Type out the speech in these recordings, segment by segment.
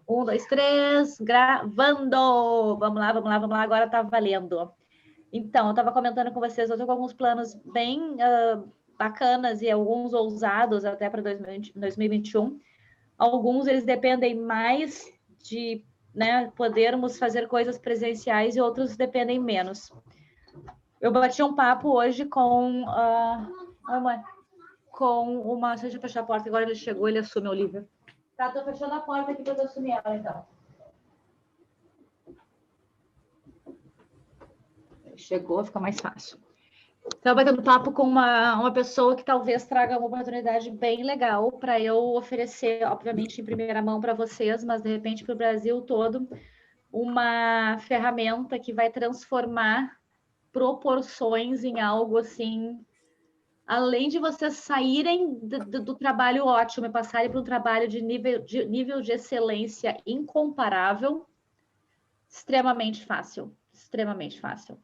Um, dois, três, gravando! Vamos lá, vamos lá, vamos lá, agora tá valendo. Então, eu estava comentando com vocês, eu tô com alguns planos bem bacanas e alguns ousados até para 2021. Alguns, eles dependem mais de, né, podermos fazer coisas presenciais e outros dependem menos. Eu bati um papo hoje com uma... Deixa eu fechar a porta, agora ele chegou, ele assume a Olivia. Tá, tô fechando a porta aqui para eu assumir ela, então. Chegou, fica mais fácil. Então, batendo papo com uma pessoa que talvez traga uma oportunidade bem legal para eu oferecer, obviamente, em primeira mão para vocês, mas de repente para o Brasil todo, uma ferramenta que vai transformar proporções em algo assim, além de vocês saírem do trabalho ótimo e passarem para um trabalho de nível de excelência incomparável, extremamente fácil, extremamente fácil.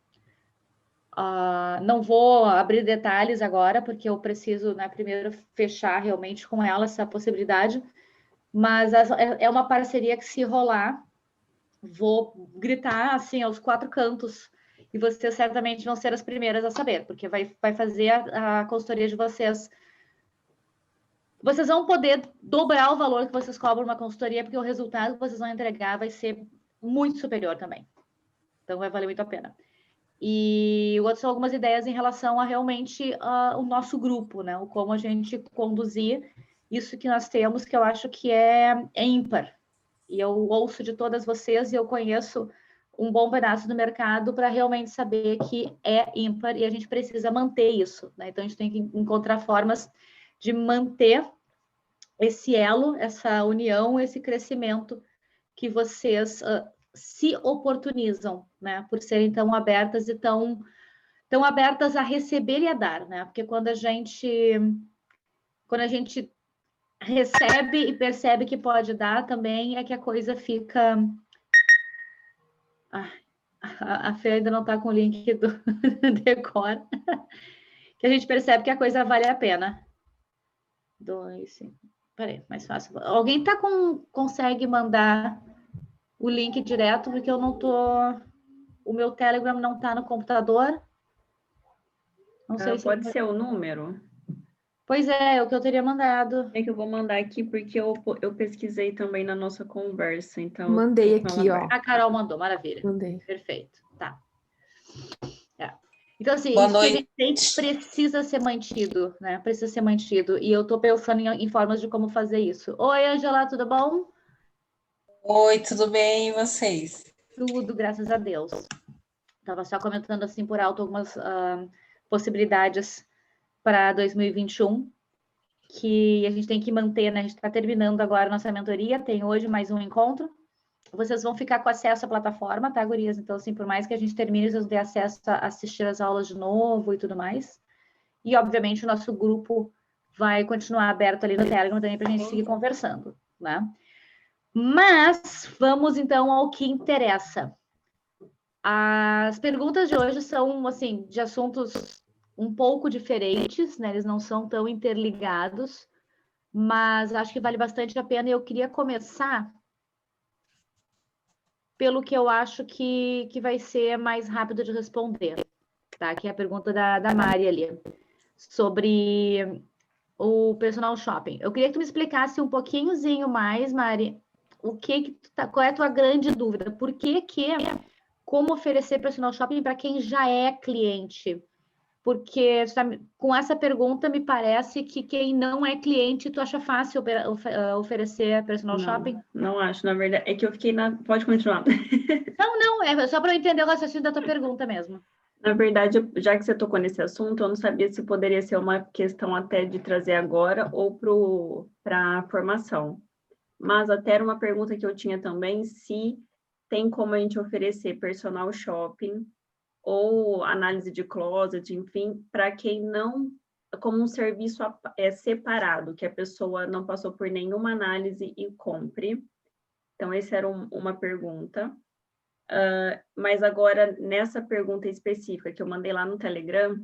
Não vou abrir detalhes agora, porque eu preciso, né, primeiro fechar realmente com ela essa possibilidade, mas é uma parceria que, se rolar, vou gritar assim aos quatro cantos, e vocês certamente vão ser as primeiras a saber, porque vai fazer a consultoria de vocês. Vocês vão poder dobrar o valor que vocês cobram uma consultoria, porque o resultado que vocês vão entregar vai ser muito superior também. Então, vai valer muito a pena. E outras são algumas ideias em relação a realmente o nosso grupo, né? O como a gente conduzir isso que nós temos, que eu acho que é ímpar. E eu ouço de todas vocês e eu conheço um bom pedaço do mercado para realmente saber que é ímpar e a gente precisa manter isso, né? Então, a gente tem que encontrar formas de manter esse elo, essa união, esse crescimento que vocês se oportunizam, né? Por serem tão abertas e tão abertas a receber e a dar, né? Porque quando a gente recebe e percebe que pode dar, também é que a coisa fica... a Fê ainda não está com o link do Decor. Que a gente percebe que a coisa vale a pena. 2, 5... Peraí, mais fácil. Alguém consegue mandar o link direto, porque eu não tô... O meu Telegram não está no computador. Não sei se... Pode ser o número? Pois é o que eu teria mandado. É que eu vou mandar aqui, porque eu pesquisei também na nossa conversa, então... Mandei aqui, ó. A Carol mandou, maravilha. Mandei. Perfeito, tá. Então, assim, Boa isso que noite. a gente precisa ser mantido, né? Precisa ser mantido. E eu tô pensando em formas de como fazer isso. Oi, Angela, tudo bom? Oi, tudo bem? E vocês? Tudo, graças a Deus. Estava só comentando assim por alto algumas possibilidades para 2021 que a gente tem que manter, né? A gente está terminando agora a nossa mentoria, tem hoje mais um encontro. Vocês vão ficar com acesso à plataforma, tá, gurias? Então, assim, por mais que a gente termine, vocês vão ter acesso a assistir as aulas de novo e tudo mais. E, obviamente, o nosso grupo vai continuar aberto ali no Telegram também para a gente seguir conversando, né? Mas vamos, então, ao que interessa. As perguntas de hoje são, assim, de assuntos um pouco diferentes, né? Eles não são tão interligados, mas acho que vale bastante a pena. E eu queria começar pelo que eu acho que vai ser mais rápido de responder, tá? Que é a pergunta da Mari ali, sobre o personal shopping. Eu queria que tu me explicasse um pouquinhozinho mais, Mari, qual é a tua grande dúvida? Por que como oferecer personal shopping para quem já é cliente? Porque com essa pergunta me parece que quem não é cliente, tu acha fácil oferecer personal shopping? Não acho, na verdade. É que eu fiquei na... Pode continuar. Não, é só para eu entender o raciocínio da tua pergunta mesmo. Na verdade, já que você tocou nesse assunto, eu não sabia se poderia ser uma questão até de trazer agora ou para a formação. Mas até era uma pergunta que eu tinha também, se tem como a gente oferecer personal shopping ou análise de closet, enfim, para quem não, como um serviço separado, que a pessoa não passou por nenhuma análise e compre. Então, essa era uma pergunta. Mas agora, nessa pergunta específica que eu mandei lá no Telegram,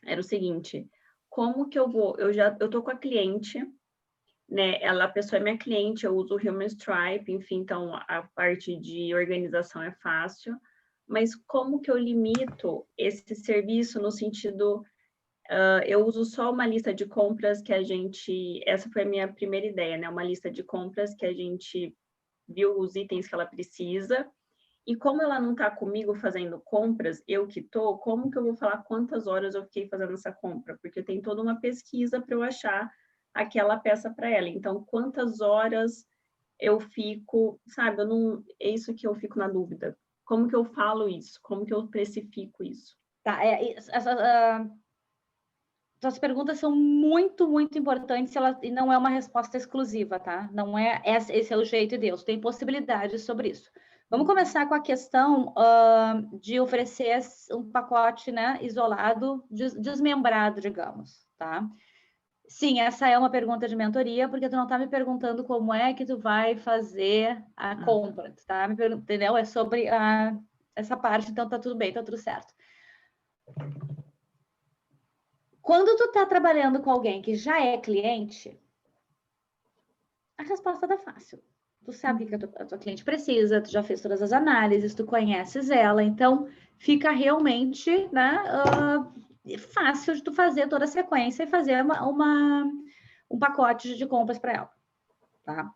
era o seguinte: como que eu vou? Eu tô com a cliente né? A pessoa é minha cliente, eu uso o Human Stripe, enfim, então a parte de organização é fácil. Mas como que eu limito esse serviço no sentido... eu uso só uma lista de compras que a gente... Essa foi a minha primeira ideia, né? Uma lista de compras que a gente viu os itens que ela precisa. E como ela não está comigo fazendo compras, eu que estou, como que eu vou falar quantas horas eu fiquei fazendo essa compra? Porque tem toda uma pesquisa para eu achar aquela peça para ela. Então, quantas horas eu fico, sabe? É isso que eu fico na dúvida. Como que eu falo isso? Como que eu precifico isso? Tá, suas perguntas são muito, muito importantes e não é uma resposta exclusiva, tá? Não é esse é o jeito de Deus, tem possibilidades sobre isso. Vamos começar com a questão de oferecer um pacote, né, isolado, desmembrado, digamos, tá? Sim, essa é uma pergunta de mentoria, porque tu não está me perguntando como é que tu vai fazer a compra, tu tá? Entendeu? É sobre essa parte, então tá tudo bem, tá tudo certo. Quando tu tá trabalhando com alguém que já é cliente, a resposta tá fácil. Tu sabe o que a tua cliente precisa, tu já fez todas as análises, tu conheces ela, então fica realmente, né, fácil de tu fazer toda a sequência e fazer um pacote de compras para ela, tá?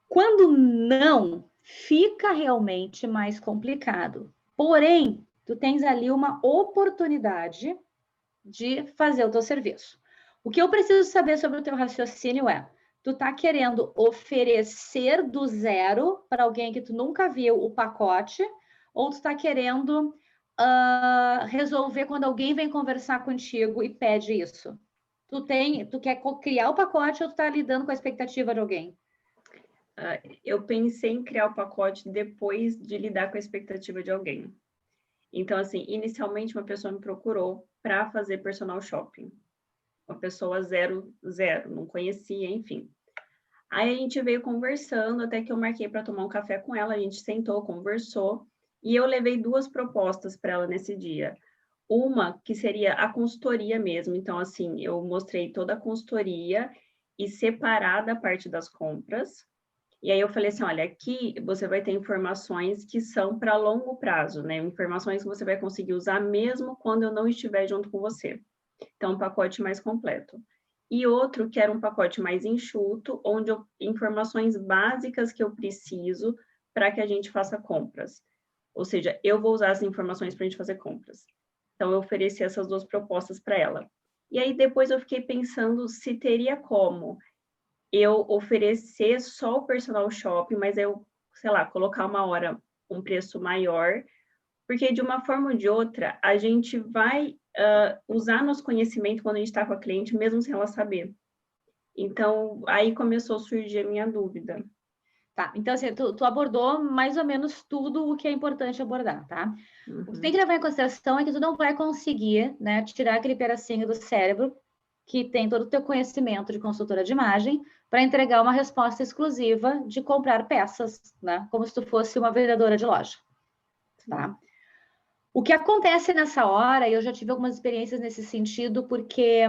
Quando não, fica realmente mais complicado. Porém, tu tens ali uma oportunidade de fazer o teu serviço. O que eu preciso saber sobre o teu raciocínio é: tu tá querendo oferecer do zero para alguém que tu nunca viu o pacote, ou tu tá querendo resolver quando alguém vem conversar contigo e pede isso? Tu quer criar o pacote ou tu tá lidando com a expectativa de alguém? Eu pensei em criar o pacote depois de lidar com a expectativa de alguém. Então, assim, inicialmente uma pessoa me procurou para fazer personal shopping. Uma pessoa zero, não conhecia, enfim. Aí a gente veio conversando, até que eu marquei para tomar um café com ela, a gente sentou, conversou, e eu levei 2 propostas para ela nesse dia. Uma que seria a consultoria mesmo, então, assim, eu mostrei toda a consultoria e separada a parte das compras. E aí eu falei assim, olha, aqui você vai ter informações que são para longo prazo, né? Informações que você vai conseguir usar mesmo quando eu não estiver junto com você. Então, um pacote mais completo. E outro que era um pacote mais enxuto, onde informações básicas que eu preciso para que a gente faça compras. Ou seja, eu vou usar as informações para a gente fazer compras. Então, eu ofereci essas 2 propostas para ela. E aí, depois eu fiquei pensando se teria como eu oferecer só o personal shopping, mas eu, sei lá, colocar uma hora um preço maior, porque de uma forma ou de outra, a gente vai usar nosso conhecimento quando a gente está com a cliente, mesmo sem ela saber. Então, aí começou a surgir a minha dúvida. Tá, então assim, tu abordou mais ou menos tudo o que é importante abordar, tá? Uhum. O que tu tem que levar em consideração é que tu não vai conseguir, né, tirar aquele pedacinho do cérebro que tem todo o teu conhecimento de consultora de imagem para entregar uma resposta exclusiva de comprar peças, né? Como se tu fosse uma vendedora de loja, tá? O que acontece nessa hora, e eu já tive algumas experiências nesse sentido, porque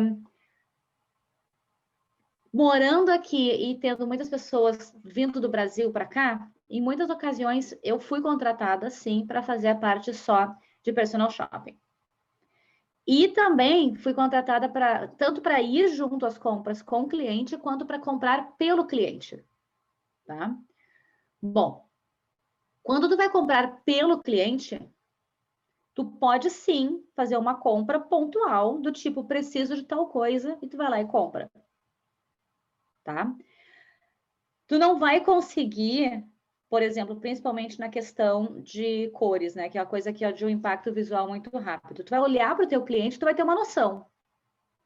morando aqui e tendo muitas pessoas vindo do Brasil para cá, em muitas ocasiões eu fui contratada, sim, para fazer a parte só de personal shopping. E também fui contratada tanto para ir junto às compras com o cliente, quanto para comprar pelo cliente, tá? Bom, quando tu vai comprar pelo cliente, tu pode sim fazer uma compra pontual do tipo, preciso de tal coisa, e tu vai lá e compra, tá? Tu não vai conseguir, por exemplo, principalmente na questão de cores, né? Que é uma coisa que é de um impacto visual muito rápido. Tu vai olhar para o teu cliente, tu vai ter uma noção.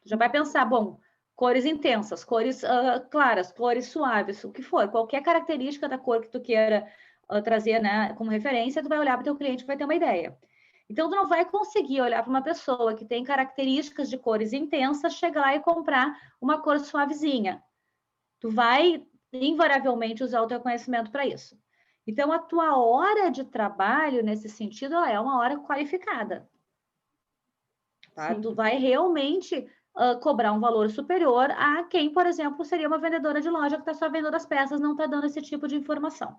Tu já vai pensar, bom, cores intensas, cores claras, cores suaves, o que for, qualquer característica da cor que tu queira trazer, né, como referência, tu vai olhar para o teu cliente e vai ter uma ideia. Então, tu não vai conseguir olhar para uma pessoa que tem características de cores intensas, chegar lá e comprar uma cor suavezinha. Tu vai invariavelmente usar o teu conhecimento para isso. Então, a tua hora de trabalho, nesse sentido, ela é uma hora qualificada. Tá? Tu vai realmente cobrar um valor superior a quem, por exemplo, seria uma vendedora de loja que está só vendendo as peças, não está dando esse tipo de informação.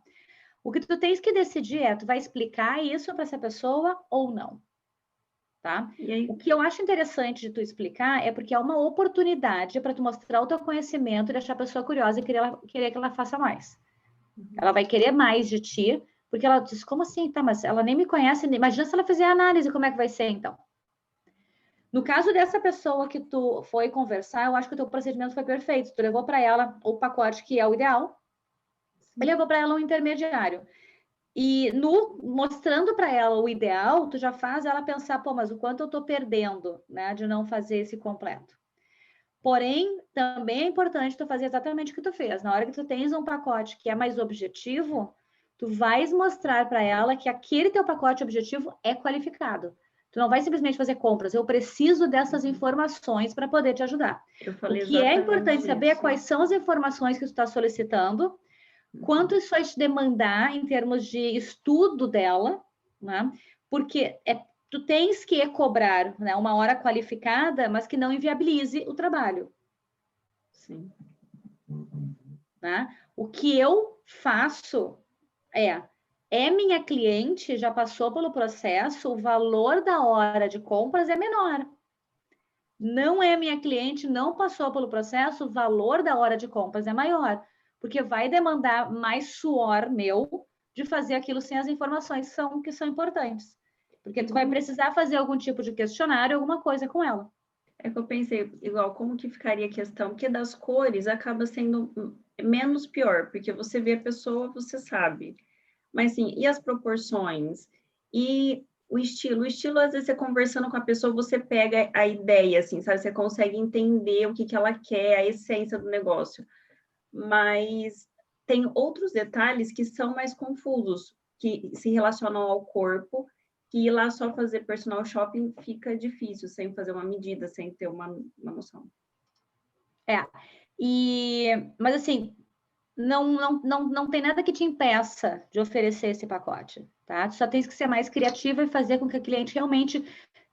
O que tu tens que decidir é, tu vai explicar isso para essa pessoa ou não, tá? O que eu acho interessante de tu explicar é porque é uma oportunidade para tu mostrar o teu conhecimento e deixar a pessoa curiosa e querer que ela faça mais. Ela vai querer mais de ti, porque ela diz, como assim? Tá, mas ela nem me conhece, imagina se ela fizer a análise, como é que vai ser, então? No caso dessa pessoa que tu foi conversar, eu acho que o teu procedimento foi perfeito. Tu levou para ela o pacote que é o ideal, e levou para ela um intermediário. E mostrando para ela o ideal, tu já faz ela pensar, pô, mas o quanto eu estou perdendo, né, de não fazer esse completo. Porém, também é importante tu fazer exatamente o que tu fez. Na hora que tu tens um pacote que é mais objetivo, tu vais mostrar para ela que aquele teu pacote objetivo é qualificado. Tu não vai simplesmente fazer compras. Eu preciso dessas informações para poder te ajudar. O que é importante saber é quais são as informações que tu está solicitando, quanto isso vai te demandar em termos de estudo dela, né? Porque tu tens que cobrar, né, uma hora qualificada, mas que não inviabilize o trabalho. Sim. Né? O que eu faço é minha cliente, já passou pelo processo, o valor da hora de compras é menor. Não é minha cliente, não passou pelo processo, o valor da hora de compras é maior, porque vai demandar mais suor meu de fazer aquilo sem as informações que são importantes. Porque tu vai precisar fazer algum tipo de questionário, alguma coisa com ela. É que eu pensei, igual, como que ficaria a questão? Porque das cores acaba sendo menos pior, porque você vê a pessoa, você sabe. Mas, assim, e as proporções? E o estilo? O estilo, às vezes, você conversando com a pessoa, você pega a ideia, assim, sabe? Você consegue entender o que ela quer, a essência do negócio. Mas tem outros detalhes que são mais confusos, que se relacionam ao corpo, que ir lá só fazer personal shopping fica difícil, sem fazer uma medida, sem ter uma noção. Mas assim, não tem nada que te impeça de oferecer esse pacote, tá? Tu só tens que ser mais criativa e fazer com que a cliente realmente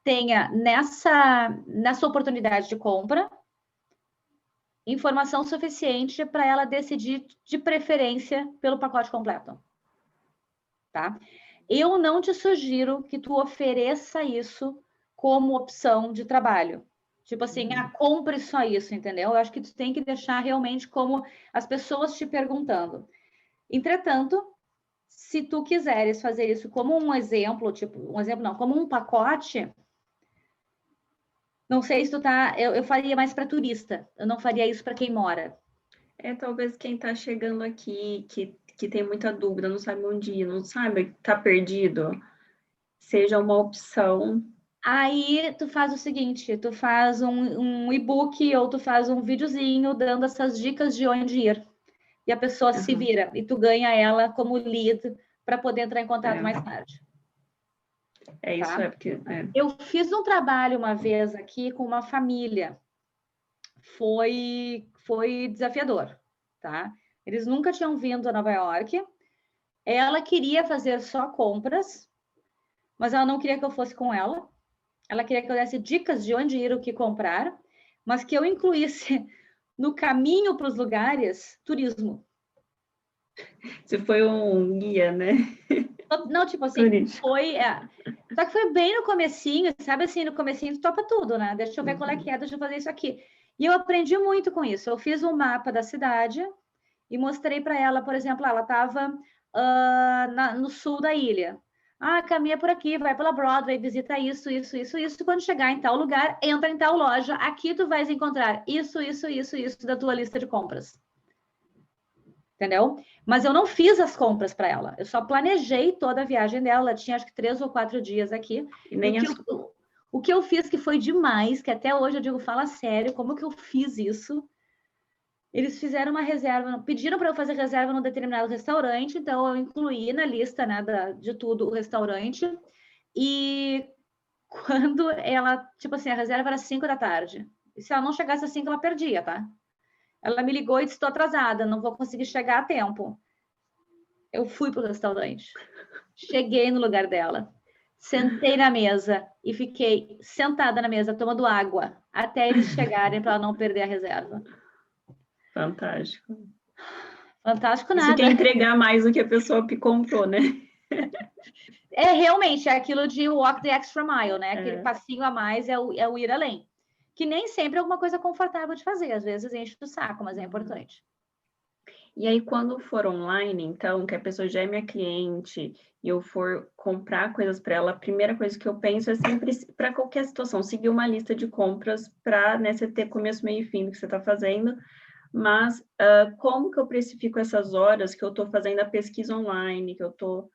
tenha nessa oportunidade de compra informação suficiente para ela decidir de preferência pelo pacote completo, tá? Eu não te sugiro que tu ofereça isso como opção de trabalho. Tipo assim, compre só isso, entendeu? Eu acho que tu tem que deixar realmente como as pessoas te perguntando. Entretanto, se tu quiseres fazer isso como um exemplo, como um pacote, não sei se tu tá, eu faria mais para turista, eu não faria isso para quem mora. Talvez quem está chegando aqui, que tem muita dúvida, não sabe onde ir, não sabe, está perdido, seja uma opção. Aí tu faz o seguinte, tu faz um e-book ou tu faz um videozinho dando essas dicas de onde ir. E a pessoa se vira e tu ganha ela como lead para poder entrar em contato mais tarde. Isso, tá? porque... Eu fiz um trabalho uma vez aqui com uma família. Foi desafiador, tá? Eles nunca tinham vindo a Nova York. Ela queria fazer só compras, mas ela não queria que eu fosse com ela. Ela queria que eu desse dicas de onde ir, o que comprar, mas que eu incluísse no caminho para os lugares turismo. Você foi um guia, né? Não, tipo assim, foi... Só que foi bem no comecinho, sabe assim, no comecinho tu topa tudo, né? Deixa eu ver qual é que é, deixa eu fazer isso aqui. E eu aprendi muito com isso. Eu fiz um mapa da cidade e mostrei para ela, por exemplo, ela estava no sul da ilha. Caminha por aqui, vai pela Broadway, visita isso. Quando chegar em tal lugar, entra em tal loja. Aqui tu vais encontrar isso da tua lista de compras. Entendeu? Mas eu não fiz as compras para ela. Eu só planejei toda a viagem dela. Ela tinha acho que 3 ou 4 dias aqui. O que eu fiz que foi demais, que até hoje eu digo, fala sério, como que eu fiz isso? Eles fizeram uma reserva, pediram para eu fazer reserva num determinado restaurante, então eu incluí na lista, né, de tudo o restaurante. E quando ela, tipo assim, a reserva era 5 da tarde. E se ela não chegasse às 5, ela perdia, tá? Ela me ligou e disse, estou atrasada, não vou conseguir chegar a tempo. Eu fui pro restaurante. Cheguei no lugar dela. Sentei na mesa e fiquei sentada na mesa tomando água até eles chegarem para não perder a reserva. Fantástico. Fantástico Isso nada. que é entregar mais do que a pessoa que comprou, né? É realmente aquilo de walk the extra mile, né? Aquele passinho a mais é o ir além. Que nem sempre é alguma coisa confortável de fazer. Às vezes enche o saco, mas é importante. E aí, quando for online, então, que a pessoa já é minha cliente e eu for comprar coisas para ela, a primeira coisa que eu penso é sempre, para qualquer situação, seguir uma lista de compras para, né, você ter começo, meio e fim do que você está fazendo. Mas como que eu precifico essas horas que eu estou fazendo a pesquisa online, que eu estou...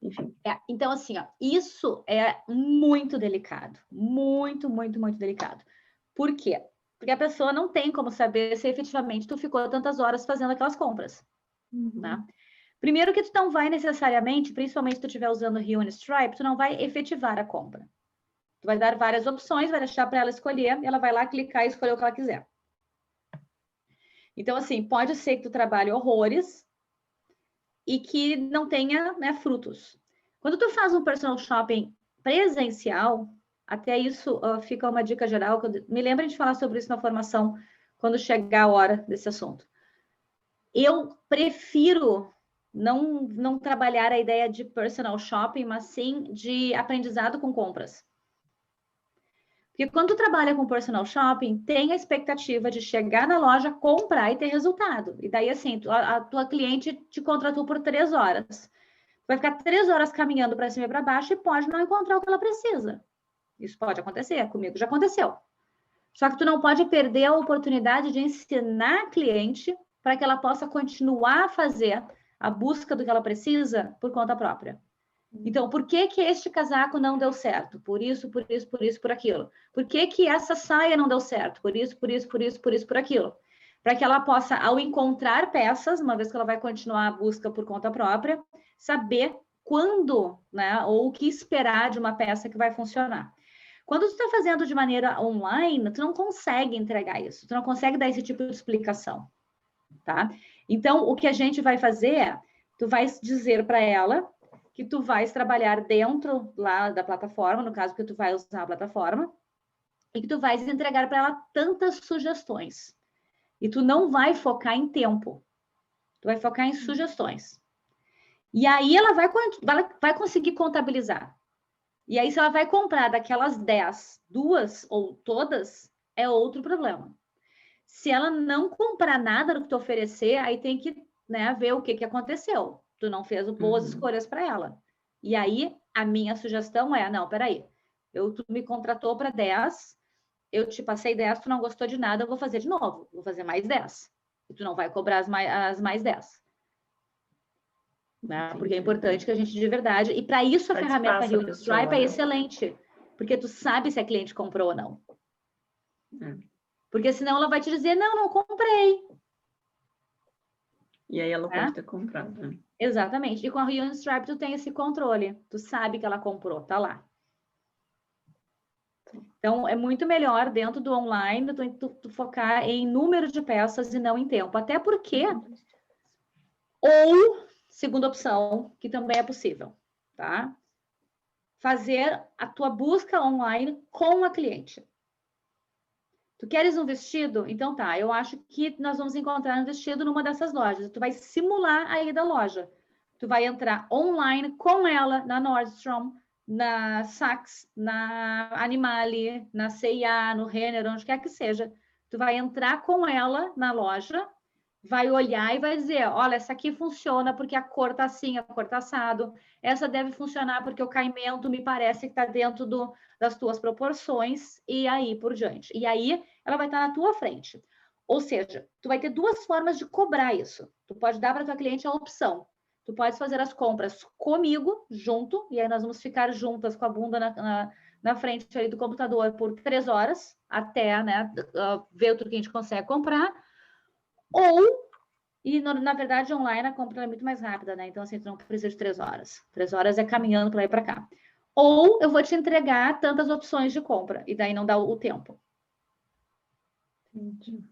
Enfim. Então, assim, ó, isso é muito delicado. Muito, muito, muito delicado. Por quê? Porque a pessoa não tem como saber se efetivamente tu ficou tantas horas fazendo aquelas compras. Né? Primeiro que tu não vai necessariamente, principalmente se tu estiver usando o Rio e Stripe, tu não vai efetivar a compra. Tu vai dar várias opções, vai deixar para ela escolher, e ela vai lá clicar e escolher o que ela quiser. Então, assim, pode ser que tu trabalhe horrores e que não tenha, né, frutos. Quando tu faz um personal shopping presencial, até isso fica uma dica geral, que me lembra de falar sobre isso na formação, quando chegar a hora desse assunto. Eu prefiro não trabalhar a ideia de personal shopping, mas sim de aprendizado com compras. Porque quando tu trabalha com personal shopping, tem a expectativa de chegar na loja, comprar e ter resultado. E daí, assim, a tua cliente te contratou por 3 horas. Vai ficar 3 horas caminhando para cima e para baixo e pode não encontrar o que ela precisa. Isso pode acontecer, comigo já aconteceu. Só que tu não pode perder a oportunidade de ensinar a cliente para que ela possa continuar a fazer a busca do que ela precisa por conta própria. Então, por que que este casaco não deu certo? Por isso, por isso, por isso, por aquilo. Por que que essa saia não deu certo? Por isso, por isso, por isso, por isso, por aquilo. Para que ela possa, ao encontrar peças, uma vez que ela vai continuar a busca por conta própria, saber quando, né, ou o que esperar de uma peça que vai funcionar. Quando tu está fazendo de maneira online, tu não consegue entregar isso, tu não consegue dar esse tipo de explicação, tá? Então, o que a gente vai fazer é, tu vai dizer para ela que tu vais trabalhar dentro lá da plataforma, no caso que tu vai usar a plataforma, e que tu vais entregar para ela tantas sugestões. E tu não vai focar em tempo, tu vai focar em sugestões. E aí ela vai conseguir contabilizar. E aí, se ela vai comprar daquelas 10, 2 ou todas, é outro problema. Se ela não comprar nada do que tu oferecer, aí tem que, né, ver o que aconteceu. Tu não fez boas escolhas para ela. E aí, a minha sugestão é, não, peraí, tu me contratou para 10, eu te passei 10, tu não gostou de nada, eu vou fazer de novo, vou fazer mais 10. E tu não vai cobrar as mais 10. Né? Porque é importante que a gente de verdade... E para isso a ferramenta Rio Stripe é excelente. Porque tu sabe se a cliente comprou ou não. Porque senão ela vai te dizer, não comprei. E aí ela pode ter comprado. Né? Exatamente. E com a Rio Stripe tu tem esse controle. Tu sabe que ela comprou, tá lá. Então, é muito melhor dentro do online tu focar em número de peças e não em tempo. Até porque... Ou... Segunda opção, que também é possível, tá? Fazer a tua busca online com a cliente. Tu queres um vestido? Então tá, eu acho que nós vamos encontrar um vestido numa dessas lojas. Tu vai simular a ida à loja. Tu vai entrar online com ela na Nordstrom, na Saks, na Animale, na C&A, no Renner, onde quer que seja. Tu vai entrar com ela na loja, vai olhar e vai dizer, olha, essa aqui funciona porque a cor tá assim, a cor tá assado. Essa deve funcionar porque o caimento me parece que está dentro das tuas proporções e aí por diante. E aí ela vai estar na tua frente. Ou seja, tu vai ter 2 formas de cobrar isso. Tu pode dar para tua cliente a opção. Tu pode fazer as compras comigo, junto, e aí nós vamos ficar juntas com a bunda na frente ali do computador por 3 horas, até, né, ver o que a gente consegue comprar. Ou, e na verdade, online a compra é muito mais rápida, né? Então, assim, tu não precisa de 3 horas. 3 horas é caminhando para lá e para cá. Ou eu vou te entregar tantas opções de compra, e daí não dá o tempo. Entendi.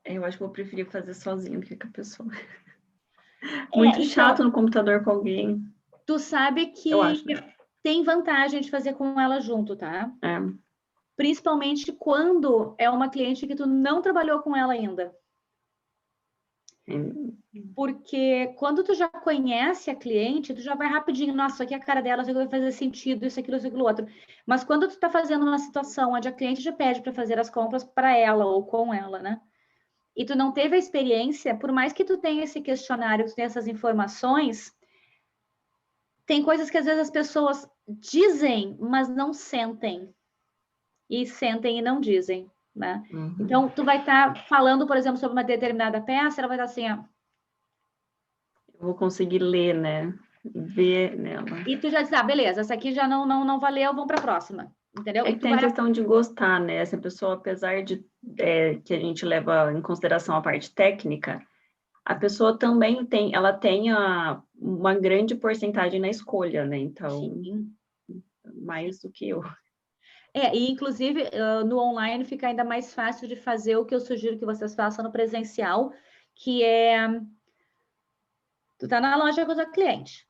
Eu acho que vou preferir fazer sozinho do que com a pessoa. Muito chato no computador com alguém. Tu sabe que Eu acho, né? tem vantagem de fazer com ela junto, tá? É. Principalmente quando é uma cliente que tu não trabalhou com ela ainda. Porque quando tu já conhece a cliente, tu já vai rapidinho, nossa, isso aqui é a cara dela, isso aqui vai fazer sentido, isso, aquilo, outro. Mas quando tu tá fazendo uma situação onde a cliente já pede para fazer as compras para ela ou com ela, né? E tu não teve a experiência, por mais que tu tenha esse questionário, tu tenha essas informações, tem coisas que às vezes as pessoas dizem, mas não sentem. E sentem e não dizem, né? Uhum. Então, tu vai estar falando, por exemplo, sobre uma determinada peça, ela vai estar assim, ó. Eu vou conseguir ler, né? Ver nela. E tu já diz, ah, beleza, essa aqui já não valeu, vamos para a próxima, entendeu? É E que tu tem a vai... questão de gostar, né? Essa pessoa, apesar de que a gente leva em consideração a parte técnica, a pessoa também tem, ela tem uma grande porcentagem na escolha, né? Então, Sim. mais do que eu. E inclusive no online fica ainda mais fácil de fazer o que eu sugiro que vocês façam no presencial, que é tu tá na loja com a tua cliente.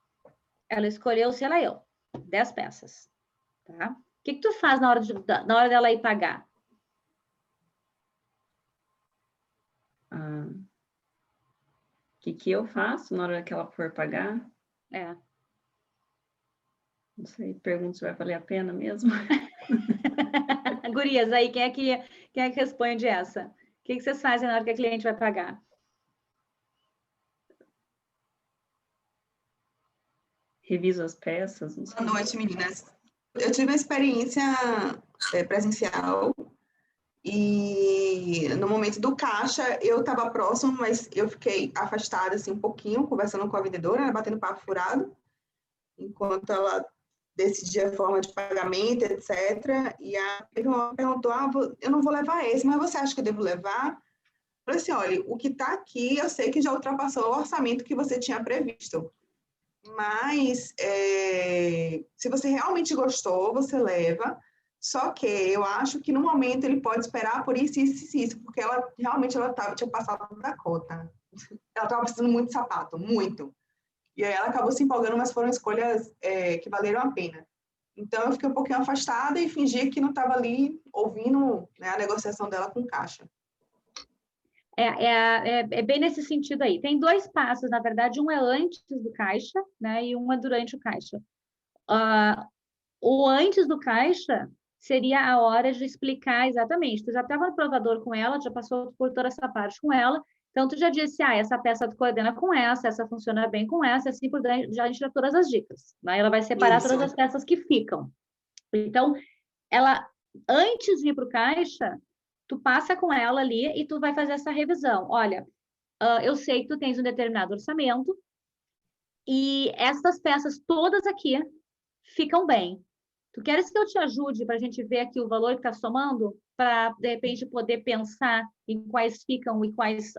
Ela escolheu, sei lá, 10 peças, tá? O que tu faz na hora dela ir pagar? O que eu faço na hora que ela for pagar? Não sei, pergunto se vai valer a pena mesmo. Gurias, aí quem é que responde essa? O que vocês fazem na hora que a cliente vai pagar? Reviso as peças, não sei. Boa noite, meninas. Eu tive uma experiência presencial e no momento do caixa eu estava próximo, mas eu fiquei afastada assim um pouquinho, conversando com a vendedora, né, batendo papo furado, enquanto ela decidia a forma de pagamento, etc. E a irmã perguntou, eu não vou levar esse, mas você acha que eu devo levar? Eu falei assim, olha, o que está aqui eu sei que já ultrapassou o orçamento que você tinha previsto. Mas, se você realmente gostou, você leva. Só que eu acho que no momento ele pode esperar por isso, porque ela realmente tinha passado da cota. Ela estava precisando muito de sapato, muito. E aí ela acabou se empolgando, mas foram escolhas que valeram a pena. Então eu fiquei um pouquinho afastada e fingi que não estava ali ouvindo, né, a negociação dela com o caixa. É bem nesse sentido aí. Tem 2 passos, na verdade, um é antes do caixa, né? E um é durante o caixa. O antes do caixa seria a hora de explicar exatamente. Tu já estava no provador com ela, já passou por toda essa parte com ela, então tu já disse, essa peça tu coordena com essa funciona bem com essa, assim por diante, já a gente dá todas as dicas. Né? Ela vai separar todas as peças que ficam. Então, ela, antes de ir para o caixa, tu passa com ela ali e tu vai fazer essa revisão. Olha, eu sei que tu tens um determinado orçamento e essas peças todas aqui ficam bem. Tu queres que eu te ajude para a gente ver aqui o valor que está somando? Para, de repente, poder pensar em quais ficam e quais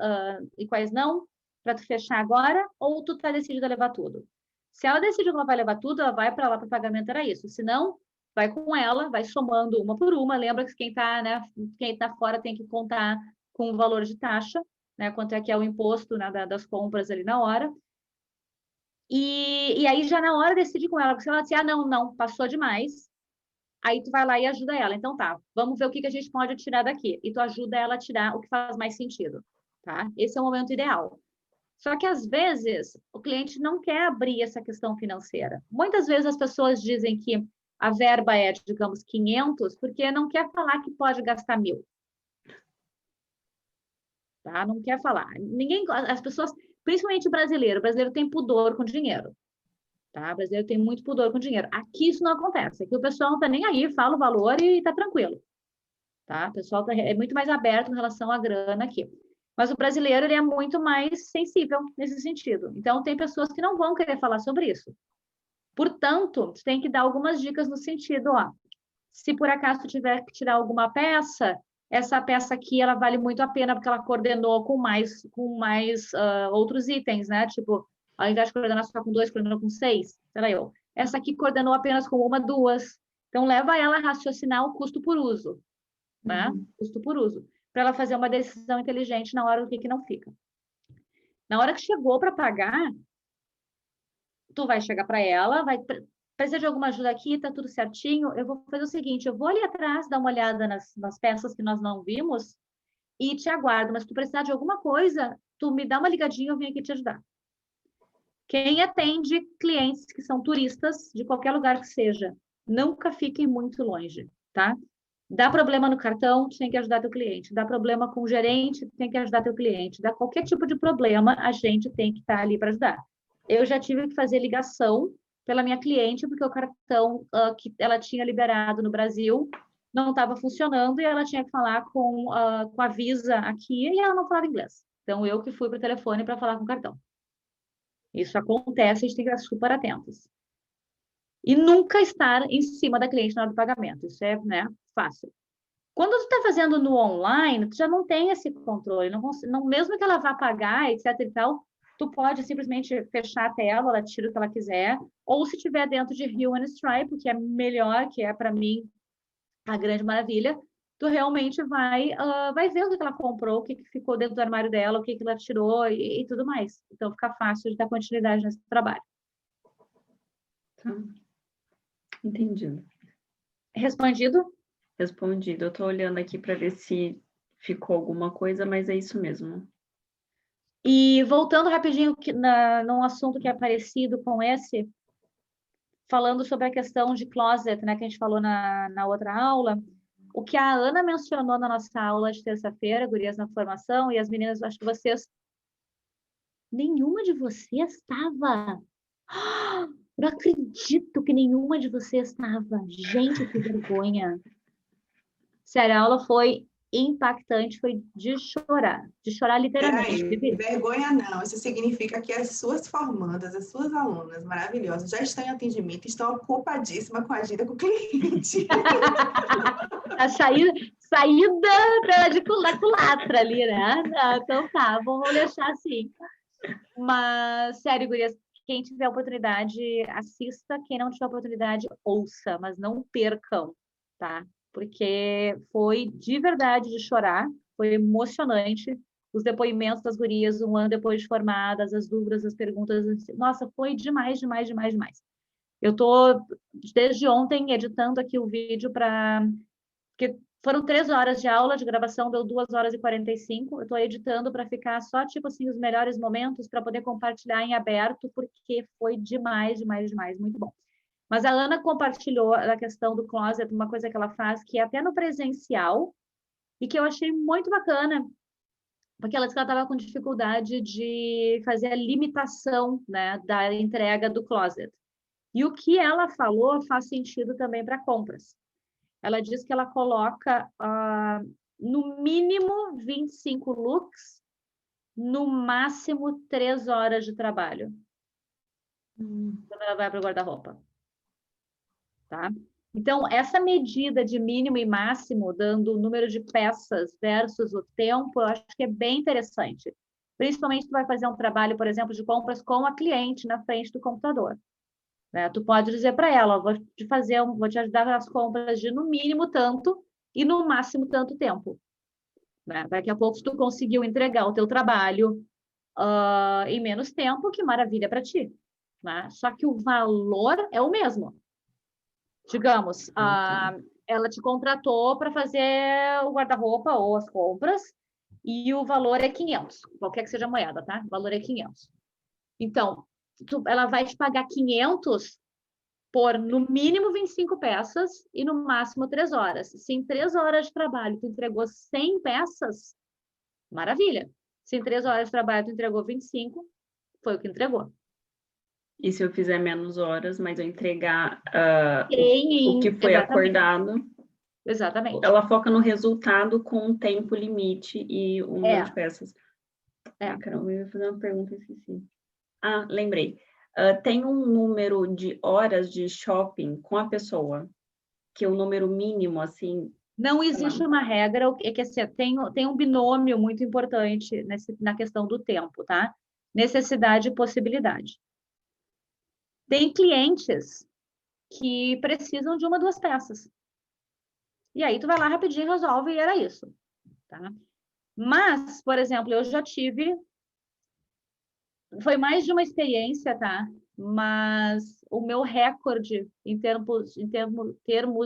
não? Para tu fechar agora? Ou tu está decidida a levar tudo? Se ela decidiu que ela vai levar tudo, ela vai para lá para o pagamento, era isso. Se não, vai com ela, vai somando uma por uma. Lembra que quem está, né, quem tá fora tem que contar com o valor de taxa, né, quanto é que é o imposto, né, das compras ali na hora. E aí já na hora decide com ela, porque se ela disser, não, passou demais, aí tu vai lá e ajuda ela. Então tá, vamos ver o que a gente pode tirar daqui. E tu ajuda ela a tirar o que faz mais sentido, tá? Esse é o momento ideal. Só que às vezes o cliente não quer abrir essa questão financeira. Muitas vezes as pessoas dizem que a verba é, digamos, 500, porque não quer falar que pode gastar 1.000. Tá? Não quer falar. As pessoas, principalmente o brasileiro tem pudor com dinheiro. Tá? O brasileiro tem muito pudor com dinheiro. Aqui isso não acontece. Aqui o pessoal não está nem aí, fala o valor e está tranquilo. Tá? O pessoal é muito mais aberto em relação à grana aqui. Mas o brasileiro ele é muito mais sensível nesse sentido. Então, tem pessoas que não vão querer falar sobre isso. Portanto, você tem que dar algumas dicas no sentido, se por acaso tu tiver que tirar alguma peça, essa peça aqui ela vale muito a pena porque ela coordenou com mais outros itens, né? Tipo, ao invés de coordenar só com 2, coordenou com 6, sei lá eu. Essa aqui coordenou apenas com 1, 2. Então, leva ela a raciocinar o custo por uso, né? Custo por uso, para ela fazer uma decisão inteligente na hora do que não fica. Na hora que chegou para pagar, tu vai chegar para ela, precisa de alguma ajuda aqui, tá tudo certinho, eu vou fazer o seguinte, eu vou ali atrás dar uma olhada nas peças que nós não vimos e te aguardo, mas se tu precisar de alguma coisa, tu me dá uma ligadinha, eu venho aqui te ajudar. Quem atende clientes que são turistas, de qualquer lugar que seja, nunca fiquem muito longe, tá? Dá problema no cartão, tu tem que ajudar teu cliente. Dá problema com o gerente, tu tem que ajudar teu cliente. Dá qualquer tipo de problema, a gente tem que estar ali para ajudar. Eu já tive que fazer ligação pela minha cliente, porque o cartão que ela tinha liberado no Brasil não estava funcionando e ela tinha que falar com a Visa aqui e ela não falava inglês. Então, eu que fui para o telefone para falar com o cartão. Isso acontece, a gente tem que estar super atentos. E nunca estar em cima da cliente na hora do pagamento. Isso é, né, fácil. Quando tu está fazendo no online, tu já não tem esse controle. Não, mesmo que ela vá pagar, etc e tal, tu pode simplesmente fechar a tela, ela tira o que ela quiser. Ou se tiver dentro de Hue and Stripe, que é melhor, que é, para mim, a grande maravilha, tu realmente vai ver o que ela comprou, o que ficou dentro do armário dela, o que ela tirou e tudo mais. Então, fica fácil de dar continuidade nesse trabalho. Tá. Entendido. Respondido? Respondido. Eu estou olhando aqui para ver se ficou alguma coisa, mas é isso mesmo. E voltando rapidinho num assunto que é parecido com esse, falando sobre a questão de closet, né, que a gente falou na outra aula, o que a Ana mencionou na nossa aula de terça-feira, gurias na formação, e as meninas, acho que nenhuma de vocês estava. Não acredito que nenhuma de vocês estava. Gente, que vergonha. Sério, a aula foi impactante, foi de chorar literalmente. Peraí, vergonha não, isso significa que as suas formandas, as suas alunas maravilhosas já estão em atendimento, estão ocupadíssimas com a agenda com o cliente. A saída da culatra ali, né? Então tá, vamos deixar assim. Mas, sério, gurias, quem tiver oportunidade, assista. Quem não tiver oportunidade, ouça, mas não percam, tá? Porque foi de verdade de chorar, foi emocionante. Os depoimentos das gurias, um ano depois de formadas, as dúvidas, as perguntas. Nossa, foi demais, demais, demais, demais. Eu tô, desde ontem, editando aqui o vídeo para... Porque foram 3 horas de aula, de gravação, deu 2 horas e 45. Eu estou editando para ficar só, tipo assim, os melhores momentos para poder compartilhar em aberto, porque foi demais, demais, demais, muito bom. Mas a Ana compartilhou a questão do closet, uma coisa que ela faz, que é até no presencial, e que eu achei muito bacana, porque ela disse que ela estava com dificuldade de fazer a limitação, né, da entrega do closet. E o que ela falou faz sentido também para compras. Ela diz que ela coloca no mínimo 25 looks, no máximo 3 horas de trabalho. Quando ela vai para o guarda-roupa. Tá? Então, essa medida de mínimo e máximo, dando o número de peças versus o tempo, eu acho que é bem interessante. Principalmente se tu vai fazer um trabalho, por exemplo, de compras com a cliente na frente do computador. Né? Tu pode dizer para ela, vou te ajudar nas compras de no mínimo tanto e no máximo tanto tempo. Né? Daqui a pouco, se tu conseguiu entregar o teu trabalho em menos tempo, que maravilha para ti. Né? Só que o valor é o mesmo. Digamos, ela te contratou para fazer o guarda-roupa ou as compras e o valor é 500, qualquer que seja a moeda, tá? O valor é 500. Então, ela vai te pagar 500 por, no mínimo, 25 peças e, no máximo, 3 horas. Se em 3 horas de trabalho tu entregou 100 peças, maravilha. Se em 3 horas de trabalho tu entregou 25, foi o que entregou. E se eu fizer menos horas, mas eu entregar o que foi acordado? Exatamente. Ela foca no resultado com um tempo limite e um número de peças. Caramba, eu ia fazer uma pergunta e esqueci. Lembrei. Tem um número de horas de shopping com a pessoa, que é o número mínimo, assim... Não existe uma regra, é que assim, tem um binômio muito importante na questão do tempo, tá? Necessidade e possibilidade. Tem clientes que precisam de 1, 2 peças. E aí tu vai lá rapidinho e resolve, e era isso. Tá? Mas, por exemplo, eu já tive foi mais de uma experiência, tá? Mas o meu recorde em termos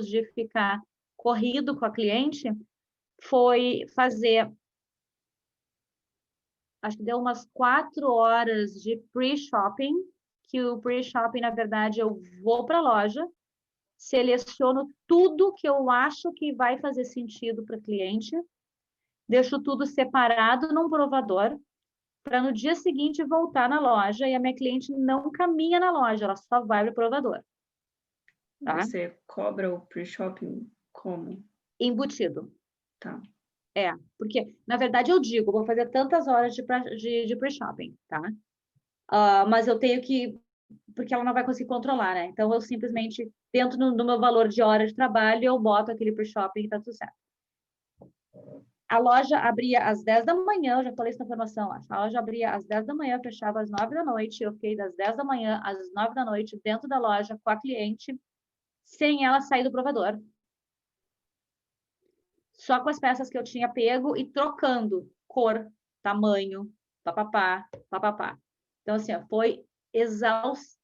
de ficar corrido com a cliente foi fazer, acho que deu umas 4 horas de pre-shopping, que o pre-shopping, na verdade, eu vou para a loja, seleciono tudo que eu acho que vai fazer sentido para o cliente, deixo tudo separado num provador, para no dia seguinte voltar na loja e a minha cliente não caminha na loja, ela só vai para o provador. Tá? Você cobra o pre-shopping como? Embutido. Tá. Porque, na verdade, eu digo, vou fazer tantas horas de pre-shopping, tá? Mas eu tenho que, porque ela não vai conseguir controlar, né? Então, eu simplesmente, dentro do meu valor de hora de trabalho, eu boto aquele pre-shopping e tá tudo certo. A loja abria às 10 da manhã, eu já falei isso na formação, acho. A loja abria às 10 da manhã, fechava às 9 da noite. Eu fiquei das 10 da manhã às 9 da noite dentro da loja com a cliente, sem ela sair do provador. Só com as peças que eu tinha pego e trocando cor, tamanho, papapá, papapá. Então, assim, foi exhausting.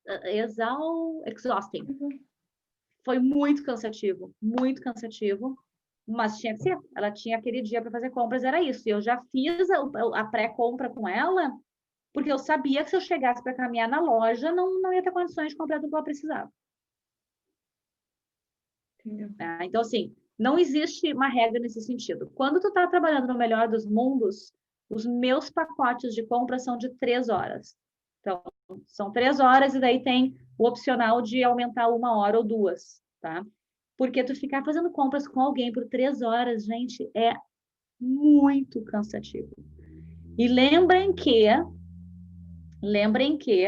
Foi muito cansativo, mas tinha que ser. Ela tinha aquele dia para fazer compras, era isso. E eu já fiz a pré-compra com ela, porque eu sabia que se eu chegasse para caminhar na loja, não ia ter condições de comprar tudo que ela precisava. Então, assim, não existe uma regra nesse sentido. Quando tu está trabalhando no melhor dos mundos, os meus pacotes de compra são de 3 horas. Então, são 3 horas e daí tem o opcional de aumentar 1 hora ou 2, tá? Porque tu ficar fazendo compras com alguém por 3 horas, gente, é muito cansativo. E lembrem que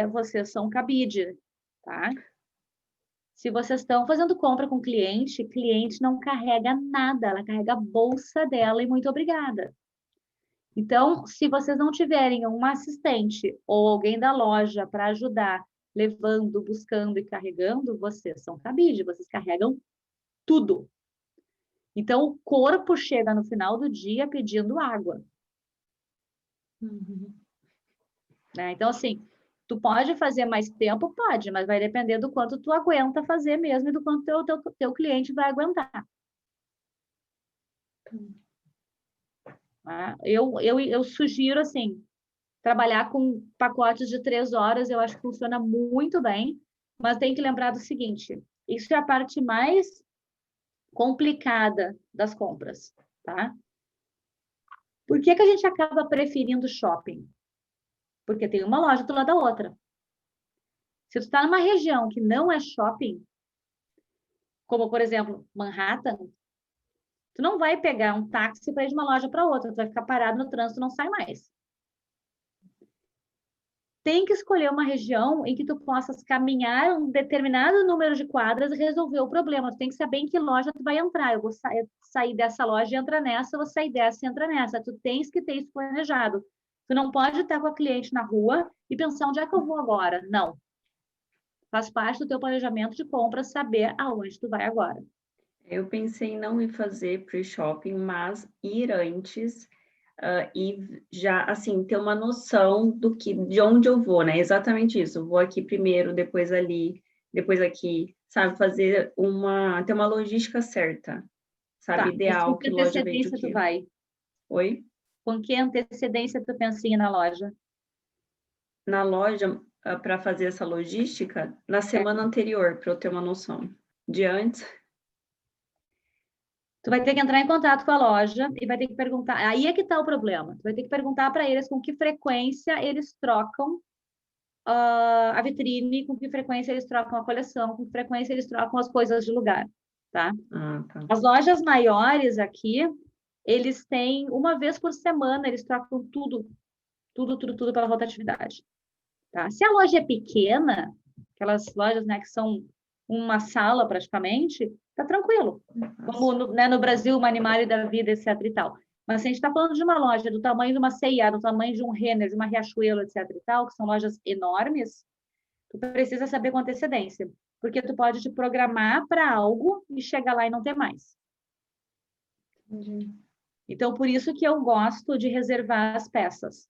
vocês são cabide, tá? Se vocês estão fazendo compra com cliente não carrega nada, ela carrega a bolsa dela e muito obrigada. Então, se vocês não tiverem um assistente ou alguém da loja para ajudar, levando, buscando e carregando, vocês são cabide, vocês carregam tudo. Então, o corpo chega no final do dia pedindo água. Né? Então, assim, tu pode fazer mais tempo? Pode, mas vai depender do quanto tu aguenta fazer mesmo e do quanto teu cliente vai aguentar. Eu sugiro, assim, trabalhar com pacotes de 3 horas, eu acho que funciona muito bem, mas tem que lembrar do seguinte, isso é a parte mais complicada das compras, tá? Por que a gente acaba preferindo shopping? Porque tem uma loja do lado da outra. Se tu está numa região que não é shopping, como, por exemplo, Manhattan, tu não vai pegar um táxi para ir de uma loja para outra, tu vai ficar parado no trânsito e não sai mais. Tem que escolher uma região em que tu possas caminhar um determinado número de quadras e resolver o problema. Tu tem que saber em que loja tu vai entrar. Eu vou sair dessa loja e entrar nessa, eu vou sair dessa e entrar nessa. Tu tens que ter isso planejado. Tu não pode estar com a cliente na rua e pensar onde é que eu vou agora. Não. Faz parte do teu planejamento de compra saber aonde tu vai agora. Eu pensei em não ir fazer pre-shopping, mas ir antes e já, assim, ter uma noção de onde eu vou, né? Exatamente isso. Eu vou aqui primeiro, depois ali, depois aqui, sabe? Ter uma logística certa, sabe? Tá. Ideal, Que loja vende o antecedência quê? tu vai? Oi? Com que antecedência tu pensa em ir na loja? Na loja, para fazer essa logística, na semana anterior, para eu ter uma noção. De antes... Tu vai ter que entrar em contato com a loja e vai ter que perguntar. Aí é que está o problema. Tu vai ter que perguntar para eles com que frequência eles trocam a vitrine, com que frequência eles trocam a coleção, com que frequência eles trocam as coisas de lugar, tá? Tá. As lojas maiores aqui, eles têm uma vez por semana, eles trocam tudo pela rotatividade, tá? Se a loja é pequena, aquelas lojas, né, que são uma sala praticamente, tá tranquilo. Como no Brasil, uma Animale da vida, etc e tal. Mas se a gente está falando de uma loja do tamanho de uma C&A, do tamanho de um Renner, de uma Riachuelo, etc e tal, que são lojas enormes, tu precisa saber com antecedência. Porque tu pode te programar para algo e chegar lá e não ter mais. Entendi. Então, por isso que eu gosto de reservar as peças.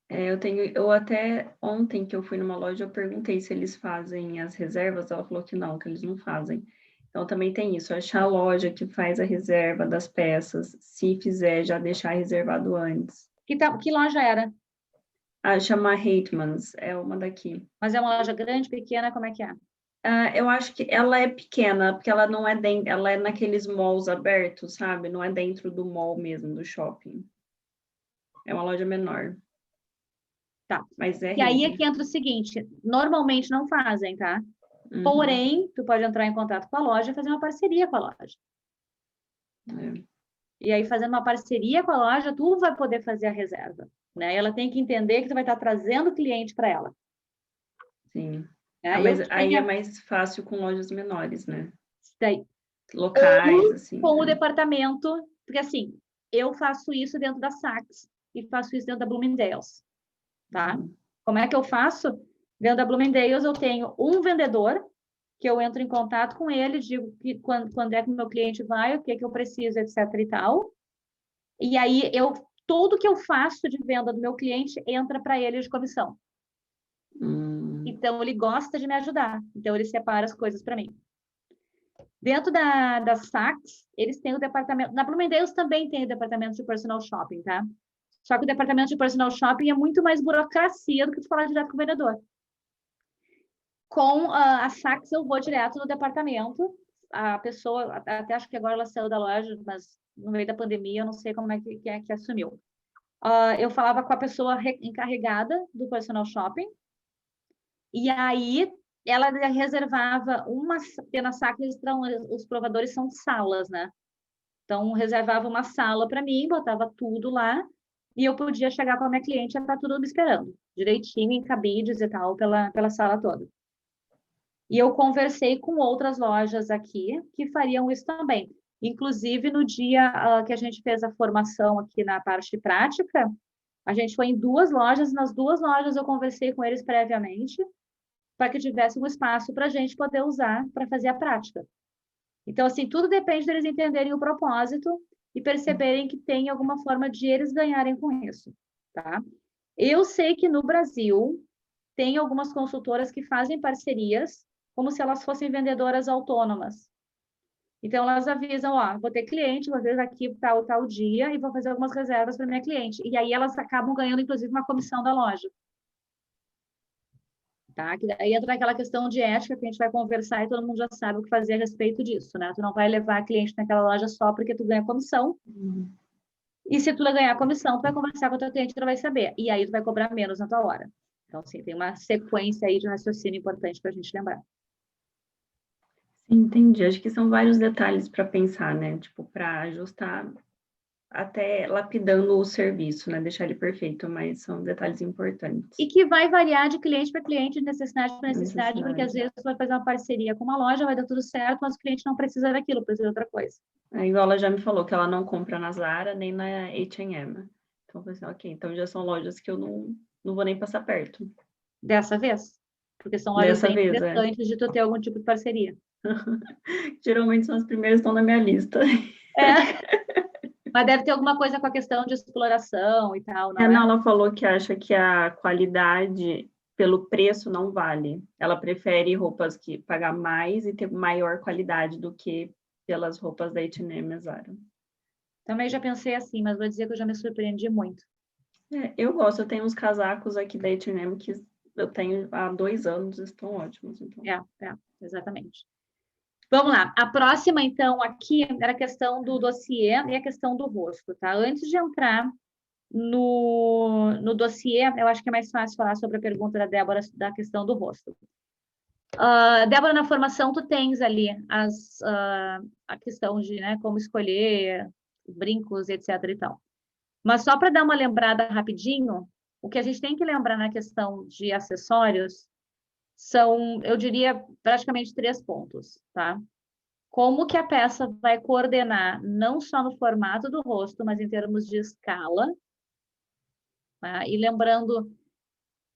Eu até ontem que eu fui numa loja, eu perguntei se eles fazem as reservas, ela falou que eles não fazem. Então também tem isso, achar a loja que faz a reserva das peças, se fizer, já deixar reservado antes. Que loja era? Chama Heitmans, é uma daqui. Mas é uma loja grande, pequena, como é que é? Eu acho que ela é pequena, porque ela não é dentro, ela é naqueles malls abertos, sabe? Não é dentro do mall mesmo, do shopping. É uma loja menor. Tá. Mas é E aí é rede. que entra o seguinte, normalmente não fazem, tá? Uhum. Porém, tu pode entrar em contato com a loja e fazer uma parceria com a loja. E aí, fazendo uma parceria com a loja, tu vai poder fazer a reserva, né? Ela tem que entender que tu vai estar trazendo cliente para ela. Sim. Né? Mas aí é mais fácil com lojas menores, né? Daí, Locais, assim. com o departamento, porque assim, eu faço isso dentro da Saks e faço isso dentro da Bloomingdale's, tá? Como é que eu faço? Dentro da Bloomingdale's eu tenho um vendedor que eu entro em contato com ele, digo que quando é que o meu cliente vai, o que que eu preciso, etc e tal. E aí tudo que eu faço de venda do meu cliente entra para ele de comissão. Então ele gosta de me ajudar. Então ele separa as coisas para mim. Dentro da Saks, eles têm o departamento. Na Bloomingdale's também tem o departamento de personal shopping, tá? Só que o departamento de personal shopping é muito mais burocracia do que tu falar direto com o vendedor. Com a Saks, eu vou direto no departamento. A pessoa, até acho que agora ela saiu da loja, mas no meio da pandemia, eu não sei como é que assumiu. Eu falava com a pessoa encarregada do personal shopping. E aí, ela reservava porque na Saks os provadores são salas, né? Então, reservava uma sala para mim, botava tudo lá, e eu podia chegar com a minha cliente e estar tudo me esperando, direitinho, em cabides e tal, pela sala toda. E eu conversei com outras lojas aqui que fariam isso também. Inclusive, no dia que a gente fez a formação aqui na parte prática, a gente foi em 2 lojas, e nas 2 lojas eu conversei com eles previamente, para que tivesse um espaço para a gente poder usar para fazer a prática. Então, assim, tudo depende deles entenderem o propósito e perceberem que tem alguma forma de eles ganharem com isso, tá? Eu sei que no Brasil tem algumas consultoras que fazem parcerias como se elas fossem vendedoras autônomas. Então, elas avisam, vou ter cliente, vou vir aqui tal dia e vou fazer algumas reservas para minha cliente. E aí elas acabam ganhando, inclusive, uma comissão da loja. Tá? Que daí entra naquela questão de ética que a gente vai conversar e todo mundo já sabe o que fazer a respeito disso, né? Tu não vai levar cliente naquela loja só porque tu ganha comissão. E se tu ganhar comissão, tu vai conversar com o teu cliente e tu vai saber. E aí tu vai cobrar menos na tua hora. Então, assim, tem uma sequência aí de raciocínio importante para a gente lembrar. Sim, entendi. Acho que são vários detalhes para pensar, né? Tipo, para ajustar, até lapidando o serviço, né? Deixar ele perfeito, mas são detalhes importantes. E que vai variar de cliente para cliente, de necessidade para necessidade, porque às vezes tu vai fazer uma parceria com uma loja, vai dar tudo certo, mas o cliente não precisa daquilo, precisa de outra coisa. Igual ela já me falou que ela não compra na Zara nem na H&M. Então, eu falei assim, ok, então já são lojas que eu não vou nem passar perto. Dessa vez. Porque são lojas bem interessantes de tu ter algum tipo de parceria. Geralmente são as primeiras que estão na minha lista. Mas deve ter alguma coisa com a questão de exploração e tal, não é? Não, ela falou que acha que a qualidade pelo preço não vale. Ela prefere roupas que pagar mais e ter maior qualidade do que pelas roupas da H&M e Zara. Também já pensei assim, mas vou dizer que eu já me surpreendi muito. Eu gosto, eu tenho uns casacos aqui da H&M que eu tenho há 2 anos, estão ótimos. Então. Exatamente. Vamos lá. A próxima, então, aqui era a questão do dossiê e a questão do rosto, tá? Antes de entrar no dossiê, eu acho que é mais fácil falar sobre a pergunta da Débora da questão do rosto. Débora, na formação, tu tens ali a questão de como escolher brincos, etc. e tal. Mas só para dar uma lembrada rapidinho, o que a gente tem que lembrar na questão de acessórios são, eu diria, praticamente 3 pontos, tá? Como que a peça vai coordenar, não só no formato do rosto, mas em termos de escala. Tá? E lembrando,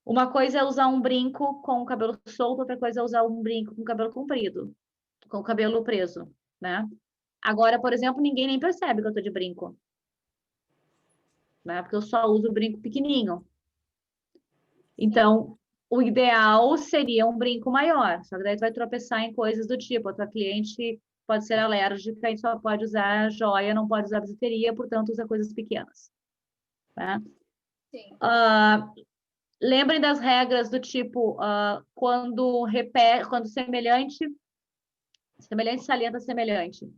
uma coisa é usar um brinco com o cabelo solto, outra coisa é usar um brinco com o cabelo comprido, com o cabelo preso, né? Agora, por exemplo, ninguém nem percebe que eu tô de brinco, né? Porque eu só uso o brinco pequenininho. Então, o ideal seria um brinco maior, só que daí tu vai tropeçar em coisas do tipo, a tua cliente pode ser alérgica e só pode usar joia, não pode usar bijuteria, portanto, usa coisas pequenas. Tá? Sim. Lembrem das regras do tipo, quando semelhante salienta semelhante.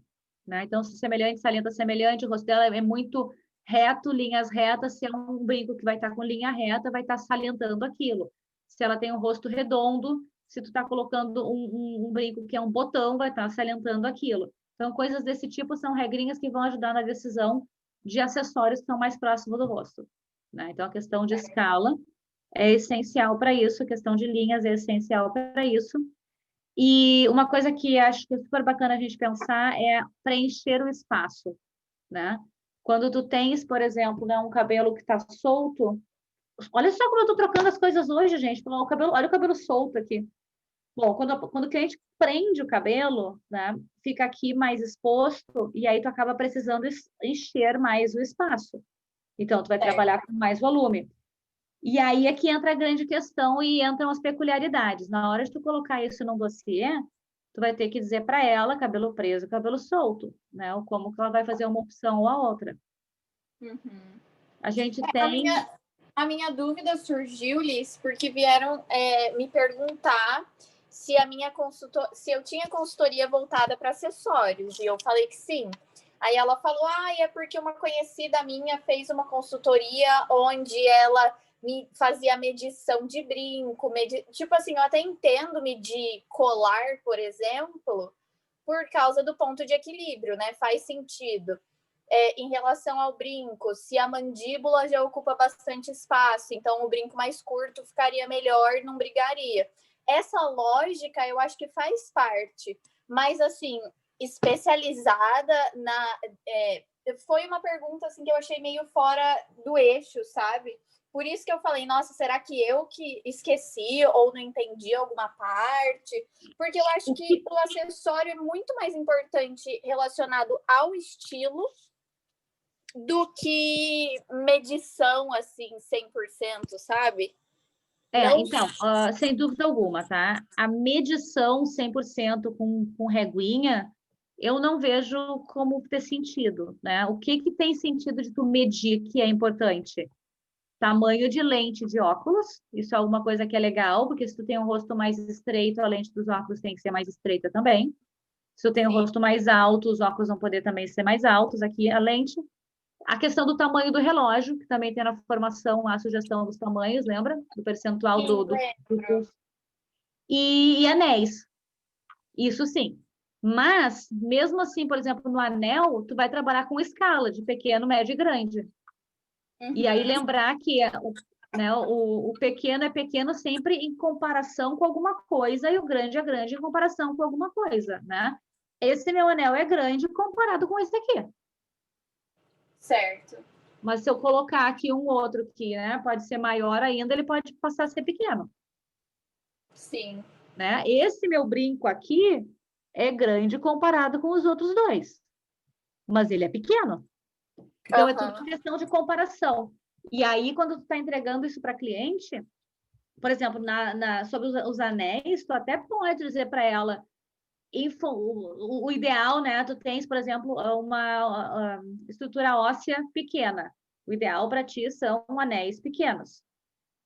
Né? Então, se semelhante salienta semelhante, o rosto dela é muito reto, linhas retas, se é um brinco que vai estar com linha reta, vai estar salientando aquilo. Se ela tem um rosto redondo, se tu está colocando um brinco que é um botão, vai estar salientando aquilo. Então, coisas desse tipo são regrinhas que vão ajudar na decisão de acessórios que estão mais próximos do rosto. Né? Então, a questão de escala é essencial para isso, a questão de linhas é essencial para isso. E uma coisa que acho que é super bacana a gente pensar é preencher o espaço, né? Quando tu tens, por exemplo, né, um cabelo que está solto, olha só como eu estou trocando as coisas hoje, gente. Olha o cabelo solto aqui. Bom, quando o cliente prende o cabelo, né, fica aqui mais exposto e aí tu acaba precisando encher mais o espaço. Então, tu vai trabalhar com mais volume. E aí é que entra a grande questão e entram as peculiaridades. Na hora de tu colocar isso num dossiê, tu vai ter que dizer para ela cabelo preso, cabelo solto, né? Ou como que ela vai fazer uma opção ou a outra. Uhum. A gente tem... A minha dúvida surgiu, Liz, porque vieram me perguntar se eu tinha consultoria voltada para acessórios. E eu falei que sim. Aí ela falou, é porque uma conhecida minha fez uma consultoria onde ela me fazia medição de brinco, tipo assim, eu até entendo medir colar, por exemplo, por causa do ponto de equilíbrio, né? Faz sentido. Em relação ao brinco, se a mandíbula já ocupa bastante espaço, então o brinco mais curto ficaria melhor, não brigaria. Essa lógica eu acho que faz parte, mas assim, especializada foi uma pergunta assim que eu achei meio fora do eixo, sabe? Por isso que eu falei, nossa, será que eu que esqueci ou não entendi alguma parte? Porque eu acho que o acessório é muito mais importante relacionado ao estilo do que medição, assim, 100%, sabe? Então, sem dúvida alguma, tá? A medição 100% com reguinha, eu não vejo como ter sentido, né? O que tem sentido de tu medir que é importante? Tamanho de lente de óculos, isso é alguma coisa que é legal, porque se tu tem um rosto mais estreito, a lente dos óculos tem que ser mais estreita também. Se tu tem um rosto mais alto, os óculos vão poder também ser mais altos. Aqui a lente. A questão do tamanho do relógio, que também tem na formação a sugestão dos tamanhos, lembra? Do percentual do pulso. E anéis. Isso sim. Mas, mesmo assim, por exemplo, no anel, tu vai trabalhar com escala de pequeno, médio e grande. E aí lembrar que o pequeno é pequeno sempre em comparação com alguma coisa e o grande é grande em comparação com alguma coisa, né? Esse meu anel é grande comparado com esse aqui. Certo. Mas se eu colocar aqui um outro aqui, né? Pode ser maior ainda, ele pode passar a ser pequeno. Sim. Né? Esse meu brinco aqui é grande comparado com os outros dois. Mas ele é pequeno. Então, é tudo questão de comparação. E aí, quando tu está entregando isso para cliente, por exemplo, sobre os anéis, tu até pode dizer para ela o ideal, né? Tu tens, por exemplo, uma estrutura óssea pequena. O ideal para ti são anéis pequenos.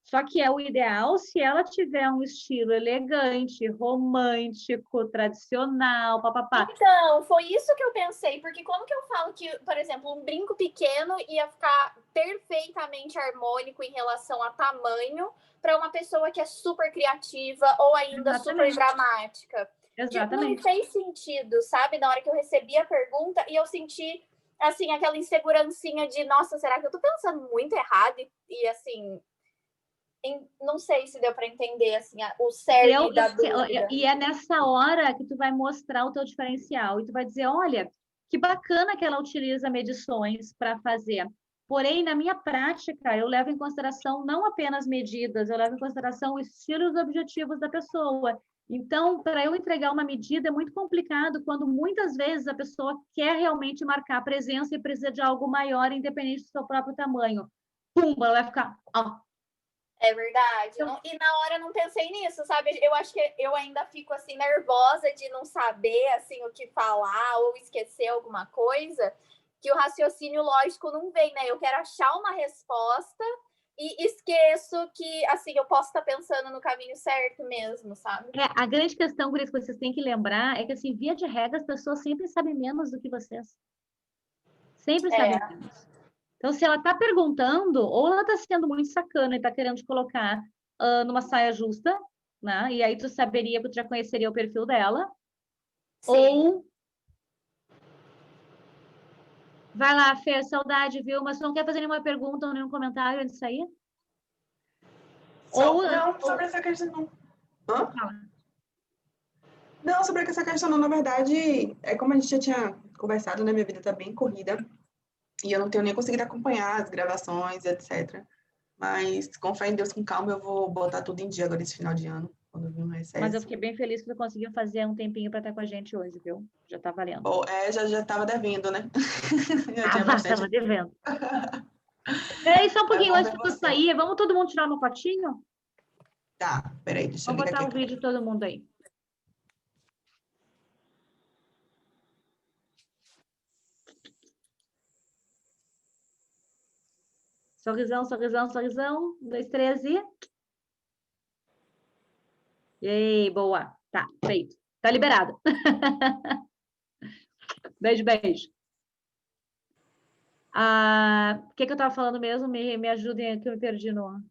Só que é o ideal se ela tiver um estilo elegante, romântico, tradicional, papapá. Então, foi isso que eu pensei, porque como que eu falo que, por exemplo, um brinco pequeno ia ficar perfeitamente harmônico em relação a tamanho para uma pessoa que é super criativa ou ainda super dramática? Exatamente. Não fez sentido, sabe? Na hora que eu recebi a pergunta e eu senti, assim, aquela insegurancinha de, nossa, será que eu tô pensando muito errado? E assim... Não sei se deu para entender assim, o cerne da dúvida. E é nessa hora que tu vai mostrar o teu diferencial. E tu vai dizer, olha, que bacana que ela utiliza medições para fazer. Porém, na minha prática, eu levo em consideração não apenas medidas, eu levo em consideração os estilos objetivos da pessoa. Então, para eu entregar uma medida é muito complicado quando muitas vezes a pessoa quer realmente marcar a presença e precisa de algo maior, independente do seu próprio tamanho. Pumba, ela vai ficar... É verdade. E na hora eu não pensei nisso, sabe? Eu acho que eu ainda fico assim nervosa de não saber assim o que falar ou esquecer alguma coisa, que o raciocínio lógico não vem, né? Eu quero achar uma resposta e esqueço que assim eu posso estar pensando no caminho certo mesmo, sabe? A grande questão, por isso que vocês têm que lembrar, é que, assim, via de regra, as pessoas sempre sabem menos do que vocês. Sempre sabem menos. Então, se ela está perguntando, ou ela está sendo muito sacana e está querendo te colocar numa saia justa, né? E aí tu saberia, tu já conheceria o perfil dela. Sim. Ou... Vai lá, Fê, saudade, viu? Mas tu não quer fazer nenhuma pergunta ou nenhum comentário antes de sair? Não, sobre essa questão. Hã? Não, sobre essa questão, não, na verdade, é como a gente já tinha conversado, né? Minha vida tá bem corrida e eu não tenho nem conseguido acompanhar as gravações, etc. Mas, com fé em Deus, com calma, eu vou botar tudo em dia agora esse final de ano, quando vir um recesso. Mas eu fiquei bem feliz que tu conseguiu fazer um tempinho para estar com a gente hoje, viu? Já tá valendo. Bom, já tava devendo, né? Já tinha bastante. Tava devendo. Peraí, só um pouquinho Mas antes de tu sair. Vamos todo mundo tirar uma fotinho? Tá, peraí, deixa eu Vamos ligar botar aqui. um vídeo de todo mundo aí. Sorrisão, sorrisão, sorrisão. 1, 2, 3 e... Ei, boa. Tá, feito. Tá liberado. Beijo, beijo. O que eu tava falando mesmo? Me ajudem, que eu me perdi no...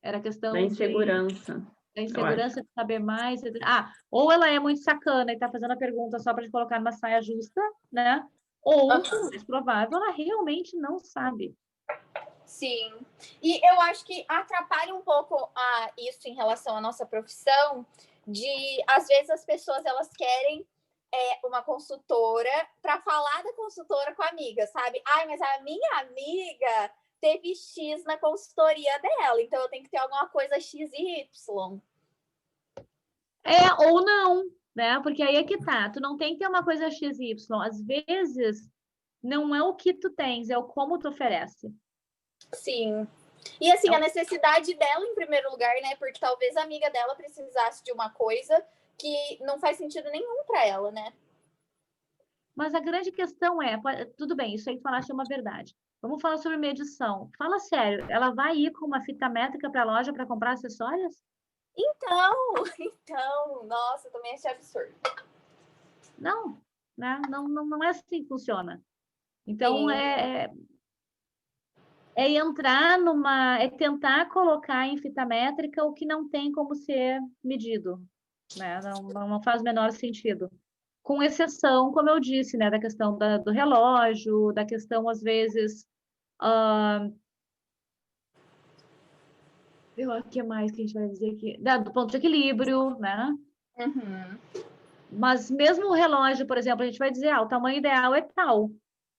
Era questão Da insegurança. Da insegurança de saber mais. Ou ela é muito sacana e tá fazendo a pergunta só para te colocar numa saia justa, né? Ou, o mais provável, ela realmente não sabe. Sim. E eu acho que atrapalha um pouco isso em relação à nossa profissão, de às vezes as pessoas elas querem uma consultora para falar da consultora com a amiga, sabe? Ai, mas a minha amiga teve X na consultoria dela, então eu tenho que ter alguma coisa X e Y. Ou não, né? Porque aí é que tá. Tu não tem que ter uma coisa XY. Às vezes, não é o que tu tens, é o como tu oferece. Sim. E assim, a necessidade dela em primeiro lugar, né? Porque talvez a amiga dela precisasse de uma coisa que não faz sentido nenhum para ela, né? Mas a grande questão tudo bem, isso aí que falaste é uma verdade. Vamos falar sobre medição. Fala sério, ela vai ir com uma fita métrica para a loja para comprar acessórios? Então, nossa, eu também achei absurdo. Não, né? Não é assim que funciona. Então, é tentar colocar em fita métrica o que não tem como ser medido, né? Não faz o menor sentido. Com exceção, como eu disse, né, da questão do relógio, da questão, às vezes, o que mais que a gente vai dizer aqui? Do ponto de equilíbrio, né? Uhum. Mas mesmo o relógio, por exemplo, a gente vai dizer, o tamanho ideal é tal,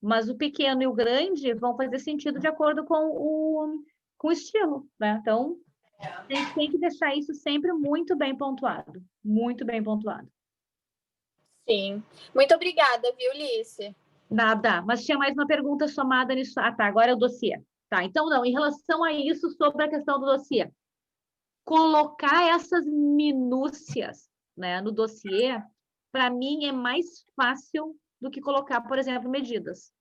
mas o pequeno e o grande vão fazer sentido de acordo com o estilo, né? Então, tem que deixar isso sempre muito bem pontuado, muito bem pontuado. Sim. Muito obrigada, viu, Lice? Nada, mas tinha mais uma pergunta somada nisso. Tá, agora é o dossiê. Tá, então não, em relação a isso, sobre a questão do dossiê. Colocar essas minúcias, né, no dossiê, para mim é mais fácil do que colocar, por exemplo, medidas.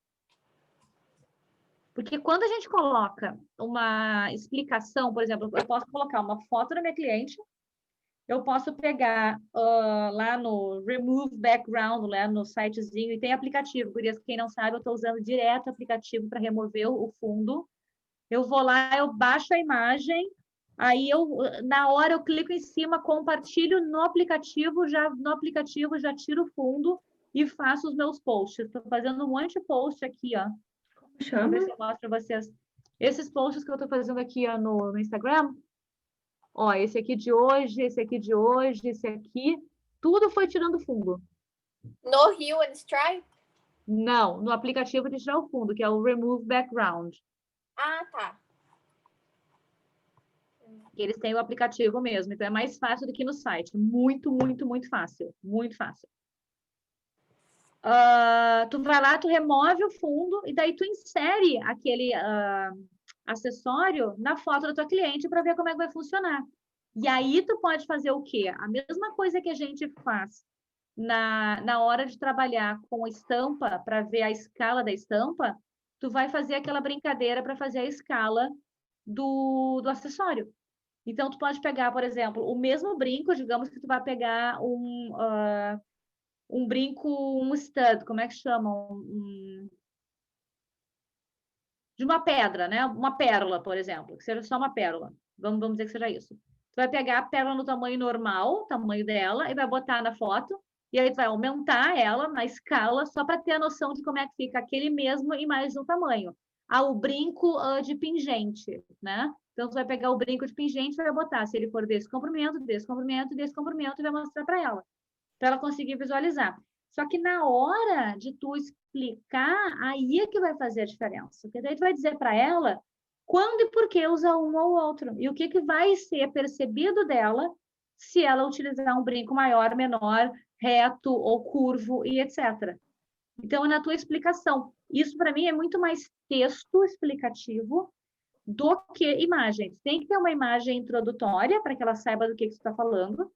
Porque quando a gente coloca uma explicação, por exemplo, eu posso colocar uma foto da minha cliente, eu posso pegar lá no Remove Background, lá no sitezinho, e tem aplicativo, por isso, quem não sabe, eu estou usando direto o aplicativo para remover o fundo. Eu vou lá, eu baixo a imagem, aí na hora eu clico em cima, compartilho no aplicativo já tiro o fundo e faço os meus posts. Estou fazendo um monte de post aqui, ó. Deixa eu ver se eu mostro para vocês. Esses posts que eu estou fazendo aqui no Instagram, ó, esse aqui de hoje, esse aqui de hoje, esse aqui, tudo foi tirando fundo. No Hue and Stripe? Não, no aplicativo de tirar o fundo, que é o Remove Background. Ah, tá. Eles têm o aplicativo mesmo, então é mais fácil do que no site. Muito, muito, muito fácil. Muito fácil. tu vai lá, tu remove o fundo e daí tu insere aquele acessório na foto da tua cliente para ver como é que vai funcionar. E aí tu pode fazer o quê? A mesma coisa que a gente faz na hora de trabalhar com estampa para ver a escala da estampa, tu vai fazer aquela brincadeira para fazer a escala do acessório. Então, tu pode pegar, por exemplo, o mesmo brinco, digamos que tu vai pegar um brinco, um stud, como é que chama? De uma pedra, né? Uma pérola, por exemplo, que seja só uma pérola. Vamos dizer que seja isso. Tu vai pegar a pérola no tamanho normal, tamanho dela, e vai botar na foto, e aí tu vai aumentar ela na escala, só para ter a noção de como é que fica aquele mesmo e mais um tamanho. O brinco de pingente, né? Então, tu vai pegar o brinco de pingente e vai botar, se ele for desse comprimento, desse comprimento, desse comprimento, e vai mostrar para ela conseguir visualizar. Só que na hora de tu explicar, aí é que vai fazer a diferença. Porque daí tu vai dizer para ela quando e por que usar um ou outro. E o que vai ser percebido dela se ela utilizar um brinco maior, menor, reto ou curvo e etc. Então, é na tua explicação. Isso, para mim, é muito mais texto explicativo do que imagens. Tem que ter uma imagem introdutória para que ela saiba do que você está falando,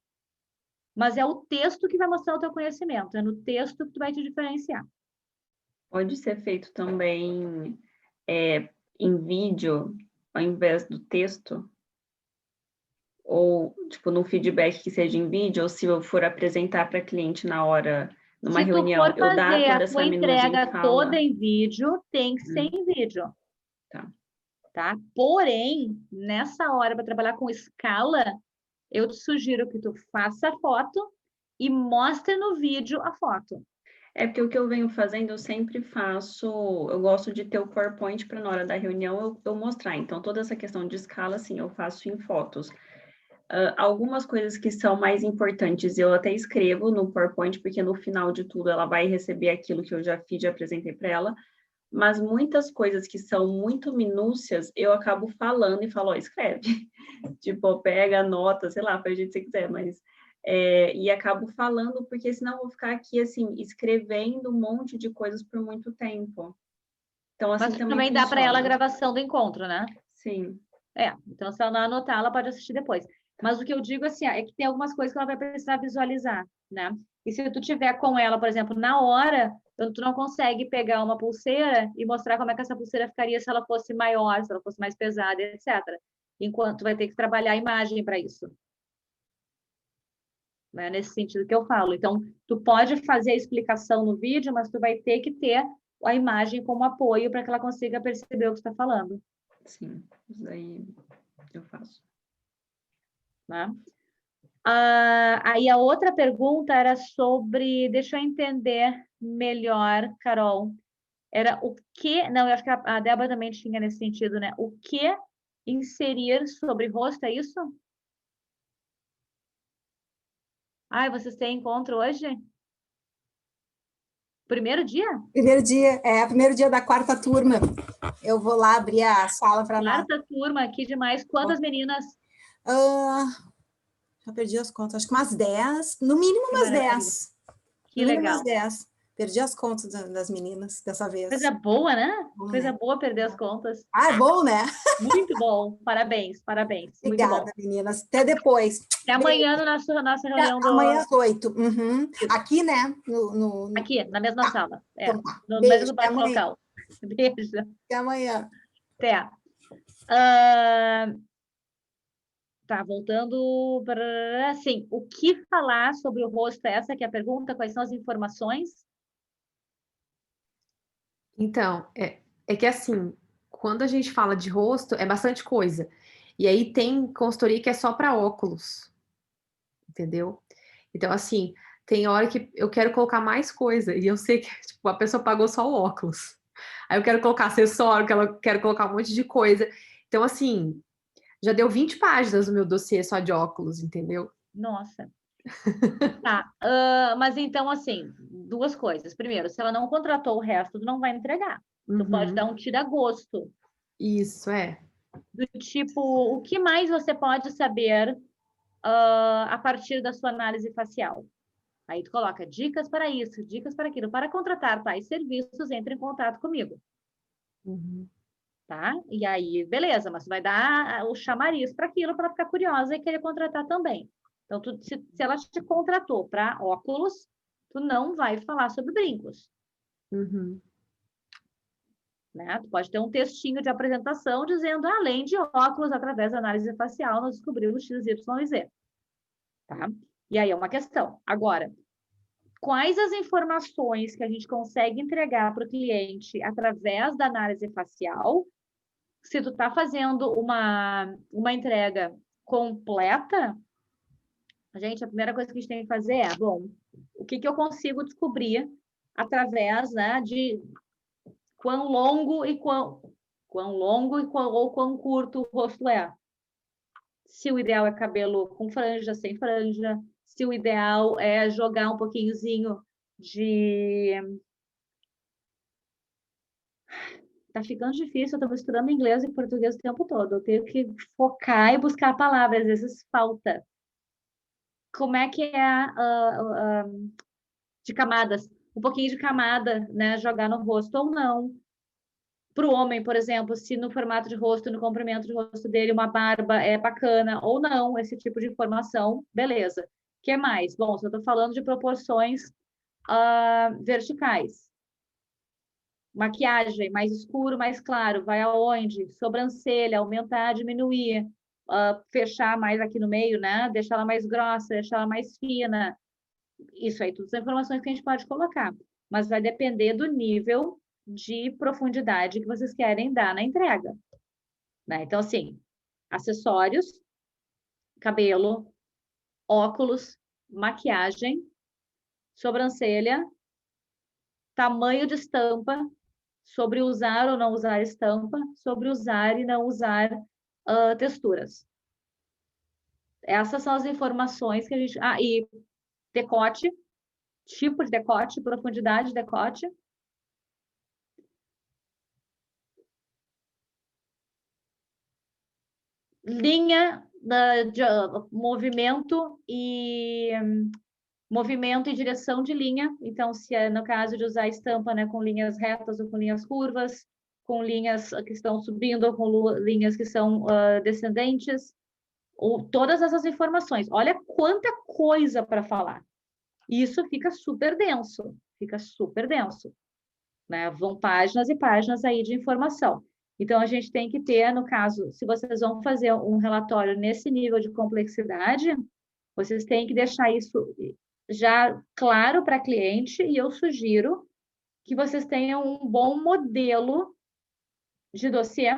mas é o texto que vai mostrar o teu conhecimento, é no texto que tu vai te diferenciar. Pode ser feito também em vídeo, ao invés do texto? Ou, tipo, no feedback que seja em vídeo, ou se eu for apresentar para cliente na hora, numa reunião, Se tu for eu dar fazer toda a essa tua minutagem entrega de fala? toda em vídeo, tem que ser em vídeo. Tá? Porém, nessa hora, para trabalhar com escala, eu te sugiro que tu faça a foto e mostre no vídeo a foto. É porque o que eu venho fazendo, eu sempre faço, eu gosto de ter o PowerPoint para na hora da reunião eu mostrar. Então, toda essa questão de escala, assim, eu faço em fotos. Algumas coisas que são mais importantes, eu até escrevo no PowerPoint, porque no final de tudo ela vai receber aquilo que eu já fiz, já apresentei para ela. Mas muitas coisas que são muito minúcias, eu acabo falando e falo, escreve. Tipo, pega, anota, sei lá, faz o jeito que você quiser, mas... e acabo falando, porque senão eu vou ficar aqui, assim, escrevendo um monte de coisas por muito tempo. Então, assim, Mas também dá para ela a gravação do encontro, né? Sim. Então se ela não anotar, ela pode assistir depois. Mas o que eu digo, assim, é que tem algumas coisas que ela vai precisar visualizar, né? E se tu tiver com ela, por exemplo, na hora, tu não consegue pegar uma pulseira e mostrar como é que essa pulseira ficaria se ela fosse maior, se ela fosse mais pesada, etc. Enquanto tu vai ter que trabalhar a imagem para isso. Né? Nesse sentido que eu falo. Então, tu pode fazer a explicação no vídeo, mas tu vai ter que ter a imagem como apoio para que ela consiga perceber o que você está falando. Sim, isso daí eu faço. Né? Aí a outra pergunta era sobre, deixa eu entender melhor, Carol, era o que, não, eu acho que a Débora também tinha nesse sentido, né? O que inserir sobre rosto, é isso? Vocês têm encontro hoje? Primeiro dia? Primeiro dia da quarta turma. Eu vou lá abrir a sala para nós. Quarta turma, que demais. Quantas meninas? Já perdi as contas, acho que umas 10, no mínimo umas 10. Que legal. Umas 10. Perdi as contas das meninas dessa vez. Coisa boa, né? Coisa boa perder as contas. É bom, né? Muito bom. Parabéns, parabéns. Obrigada, muito bom. Meninas. Até depois. Até amanhã na nossa reunião. Amanhã às 8. Aqui, né? Aqui, na mesma sala. Então tá. No Beijo, mesmo bairro local. Beijo. Até amanhã. Até. Tá, voltando para... Sim, o que falar sobre o rosto? Essa que é a pergunta. Quais são as informações? Então, é que assim, quando a gente fala de rosto, é bastante coisa. E aí tem consultoria que é só para óculos, entendeu? Então, assim, tem hora que eu quero colocar mais coisa, e eu sei que tipo, a pessoa pagou só o óculos. Aí eu quero colocar acessório, quero colocar um monte de coisa. Então, assim, já deu 20 páginas no meu dossiê só de óculos, entendeu? Nossa. Tá, mas então, assim, duas coisas. Primeiro, se ela não contratou o resto, tu não vai entregar. Tu pode dar um tira-gosto. Isso, Do tipo, o que mais você pode saber a partir da sua análise facial? Aí tu coloca dicas para isso, dicas para aquilo. Para contratar tais serviços, entre em contato comigo. Tá? E aí, beleza, mas tu vai dar o chamariz para aquilo, para ela ficar curiosa e querer contratar também. Então, se ela te contratou para óculos, tu não vai falar sobre brincos. Né? Tu pode ter um textinho de apresentação dizendo, além de óculos, através da análise facial, nós descobrimos X, Y e Z. Tá? E aí é uma questão. Agora, quais as informações que a gente consegue entregar para o cliente através da análise facial? Se tu está fazendo uma entrega completa, gente, a primeira coisa que a gente tem que fazer é, bom, o que eu consigo descobrir através, né, de quão longo ou quão curto o rosto é. Se o ideal é cabelo com franja, sem franja, se o ideal é jogar um pouquinhozinho de... Tá ficando difícil, eu tô misturando inglês e português o tempo todo. Eu tenho que focar e buscar palavras, às vezes falta. Como é que é de camadas? Um pouquinho de camada, né? Jogar no rosto ou não. Para o homem, por exemplo, se no formato de rosto, no comprimento de rosto dele, uma barba é bacana ou não, esse tipo de informação, beleza. O que mais? Bom, se eu estou falando de proporções verticais. Maquiagem, mais escuro, mais claro, vai aonde? Sobrancelha, aumentar, diminuir, fechar mais aqui no meio, né? Deixar ela mais grossa, deixar ela mais fina. Isso aí, todas as informações que a gente pode colocar. Mas vai depender do nível de profundidade que vocês querem dar na entrega. Né? Então, assim, acessórios, cabelo, óculos, maquiagem, sobrancelha, tamanho de estampa, sobre usar ou não usar estampa, sobre usar e não usar texturas. Essas são as informações que a gente... e decote, tipo de decote, profundidade de decote. Linha de movimento e direção de linha. Então, se é no caso de usar estampa, né, com linhas retas ou com linhas curvas, com linhas que estão subindo ou com linhas que são descendentes, ou todas essas informações. Olha quanta coisa para falar. Isso fica super denso, né? Vão páginas e páginas aí de informação. Então, a gente tem que ter, no caso, se vocês vão fazer um relatório nesse nível de complexidade, vocês têm que deixar isso já claro para cliente, e eu sugiro que vocês tenham um bom modelo de dossiê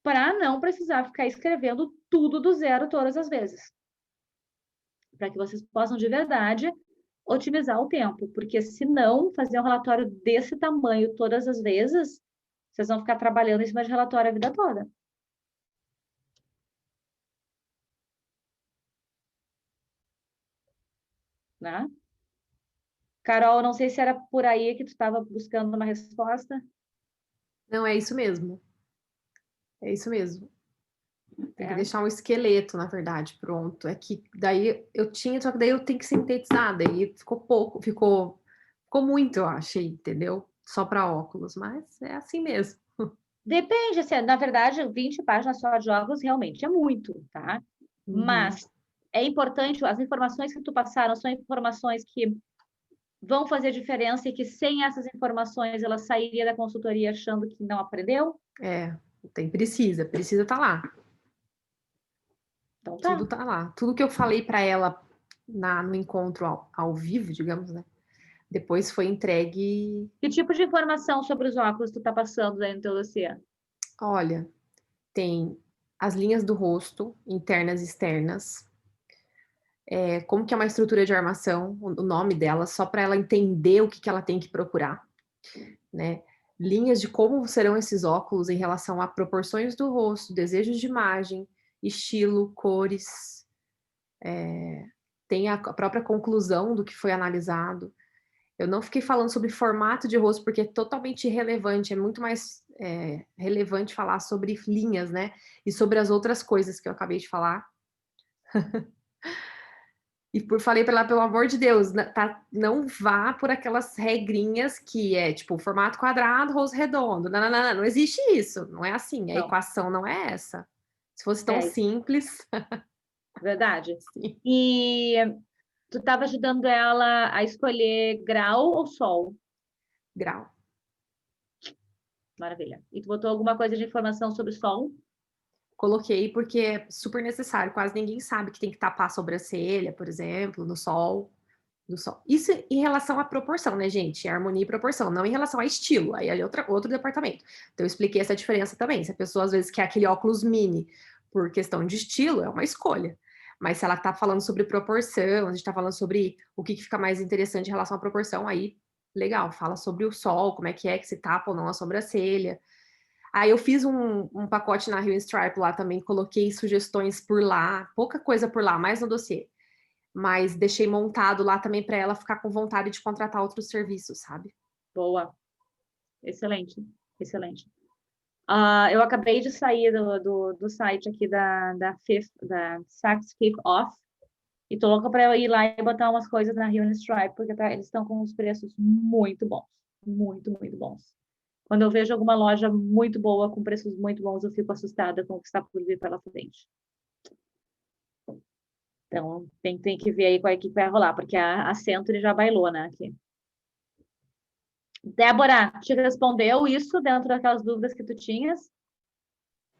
para não precisar ficar escrevendo tudo do zero todas as vezes. Para que vocês possam, de verdade, otimizar o tempo. Porque, se não, fazer um relatório desse tamanho todas as vezes, vocês vão ficar trabalhando em cima de relatório a vida toda. Né? Carol, não sei se era por aí que tu estava buscando uma resposta. Não, é isso mesmo. É isso mesmo. Tem que deixar um esqueleto, na verdade, pronto. É que daí eu tinha, só que daí eu tenho que sintetizar, daí ficou pouco, ficou muito, eu achei, entendeu? Só para óculos, mas é assim mesmo. Depende, assim, na verdade, 20 páginas só de óculos realmente é muito, tá? Mas é importante, as informações que tu passaram são informações que vão fazer diferença e que sem essas informações ela sairia da consultoria achando que não aprendeu? Precisa estar lá. Então tá. Tudo tá lá. Tudo que eu falei para ela no encontro ao vivo, digamos, né? Depois foi entregue. Que tipo de informação sobre os óculos tu tá passando aí no teu dossiê? Olha, tem as linhas do rosto, internas e externas. Como que é uma estrutura de armação, o nome dela, só para ela entender o que ela tem que procurar, né? Linhas de como serão esses óculos em relação a proporções do rosto, desejos de imagem, estilo, cores. Tem a própria conclusão do que foi analisado. Eu não fiquei falando sobre formato de rosto, porque é totalmente irrelevante, é muito mais relevante falar sobre linhas, né? E sobre as outras coisas que eu acabei de falar. E falei para ela, pelo amor de Deus, não vá por aquelas regrinhas que é tipo formato quadrado, rosto redondo. Não existe isso. Não é assim. A Não. equação não é essa. Se fosse tão É. simples. Verdade. Sim. E tu estava ajudando ela a escolher grau ou sol? Grau. Maravilha. E tu botou alguma coisa de informação sobre sol? Coloquei porque é super necessário. Quase ninguém sabe que tem que tapar a sobrancelha, por exemplo, no sol. No sol. Isso em relação à proporção, né, gente? Harmonia e proporção, não em relação a estilo. Aí é outro departamento. Então, eu expliquei essa diferença também. Se a pessoa, às vezes, quer aquele óculos mini por questão de estilo, é uma escolha. Mas se ela tá falando sobre proporção, a gente tá falando sobre o que fica mais interessante em relação à proporção, aí, legal, fala sobre o sol, como é que se tapa ou não a sobrancelha. Aí eu fiz um pacote na Rio Stripe lá também, coloquei sugestões por lá, pouca coisa por lá, mais no dossiê. Mas deixei montado lá também para ela ficar com vontade de contratar outros serviços, sabe? Boa. Excelente. Excelente. Eu acabei de sair do site aqui da Saks Fifth Off e tô louca para ir lá e botar umas coisas na Rio Stripe, porque eles estão com uns preços muito bons. Muito, muito bons. Quando eu vejo alguma loja muito boa, com preços muito bons, eu fico assustada com o que está por vir pela frente. Então, tem que ver aí qual é que vai rolar, porque a Century já bailou, né, aqui. Débora, te respondeu isso dentro daquelas dúvidas que tu tinhas?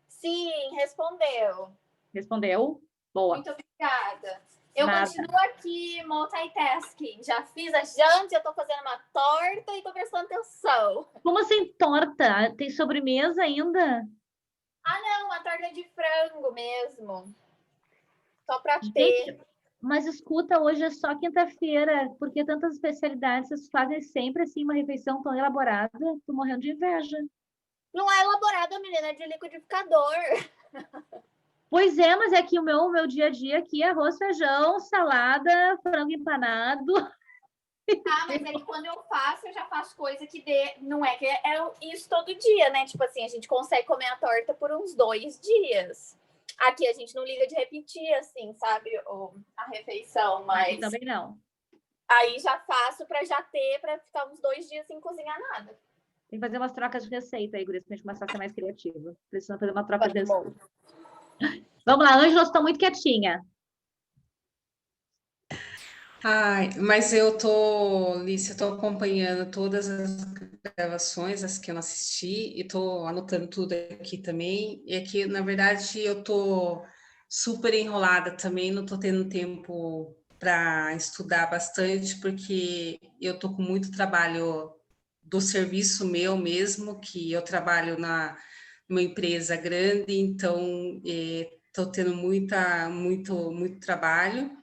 Sim, respondeu. Respondeu? Boa. Muito obrigada. Eu Nada. continuo aqui multitasking. Já fiz a janta, eu tô fazendo uma torta e tô prestando atenção. Como assim torta? Tem sobremesa ainda? Não, uma torta de frango mesmo. Só para ter. Gente, mas escuta, hoje é só quinta-feira. Por que tantas especialidades? Vocês fazem sempre assim uma refeição tão elaborada? Tô morrendo de inveja. Não é elaborada, menina, é de liquidificador. Pois é, mas é que o meu dia a dia aqui é arroz, feijão, salada, frango empanado. Mas aí quando eu faço, eu já faço coisa que não é que é isso todo dia, né? Tipo assim, a gente consegue comer a torta por uns 2 dias. Aqui a gente não liga de repetir, assim, sabe, a refeição, mas... Também não. Aí já faço para já ter, para ficar uns 2 dias sem cozinhar nada. Tem que fazer umas trocas de receita aí, Gurias, pra gente começar a ser mais criativa. Precisamos fazer uma troca de receita. Vamos lá, Ângela, você tá muito quietinha. Ai, mas eu tô, Lícia, eu tô acompanhando todas as gravações, as que eu não assisti, e tô anotando tudo aqui também. E aqui, na verdade, eu tô super enrolada também, não tô tendo tempo para estudar bastante, porque eu tô com muito trabalho do serviço meu mesmo, que eu trabalho numa empresa grande, então estou tendo muito trabalho.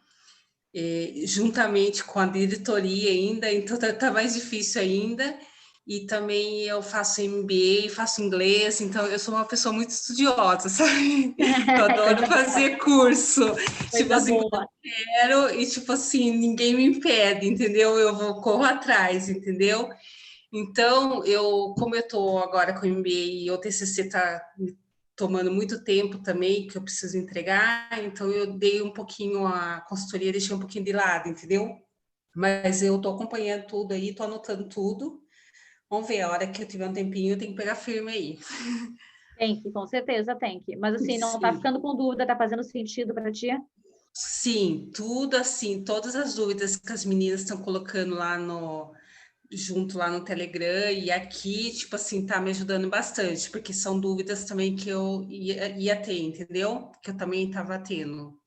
Juntamente com a diretoria ainda, então tá mais difícil ainda. E também eu faço MBA, faço inglês, então eu sou uma pessoa muito estudiosa, sabe? Eu adoro fazer curso. Tipo assim, eu quero e tipo assim, ninguém me impede, entendeu? Eu corro atrás, entendeu? Então, como eu estou agora com o MBA e o TCC está me tomando muito tempo também, que eu preciso entregar, então eu dei um pouquinho a consultoria, deixei um pouquinho de lado, entendeu? Mas eu estou acompanhando tudo aí, estou anotando tudo. Vamos ver, a hora que eu tiver um tempinho, eu tenho que pegar firme aí. Tem que, com certeza tem que. Mas assim, não tá ficando com dúvida, tá fazendo sentido para ti? Sim, tudo assim, todas as dúvidas que as meninas estão colocando lá junto lá no Telegram e aqui, tipo assim, tá me ajudando bastante, porque são dúvidas também que eu ia ter, entendeu? Que eu também estava tendo.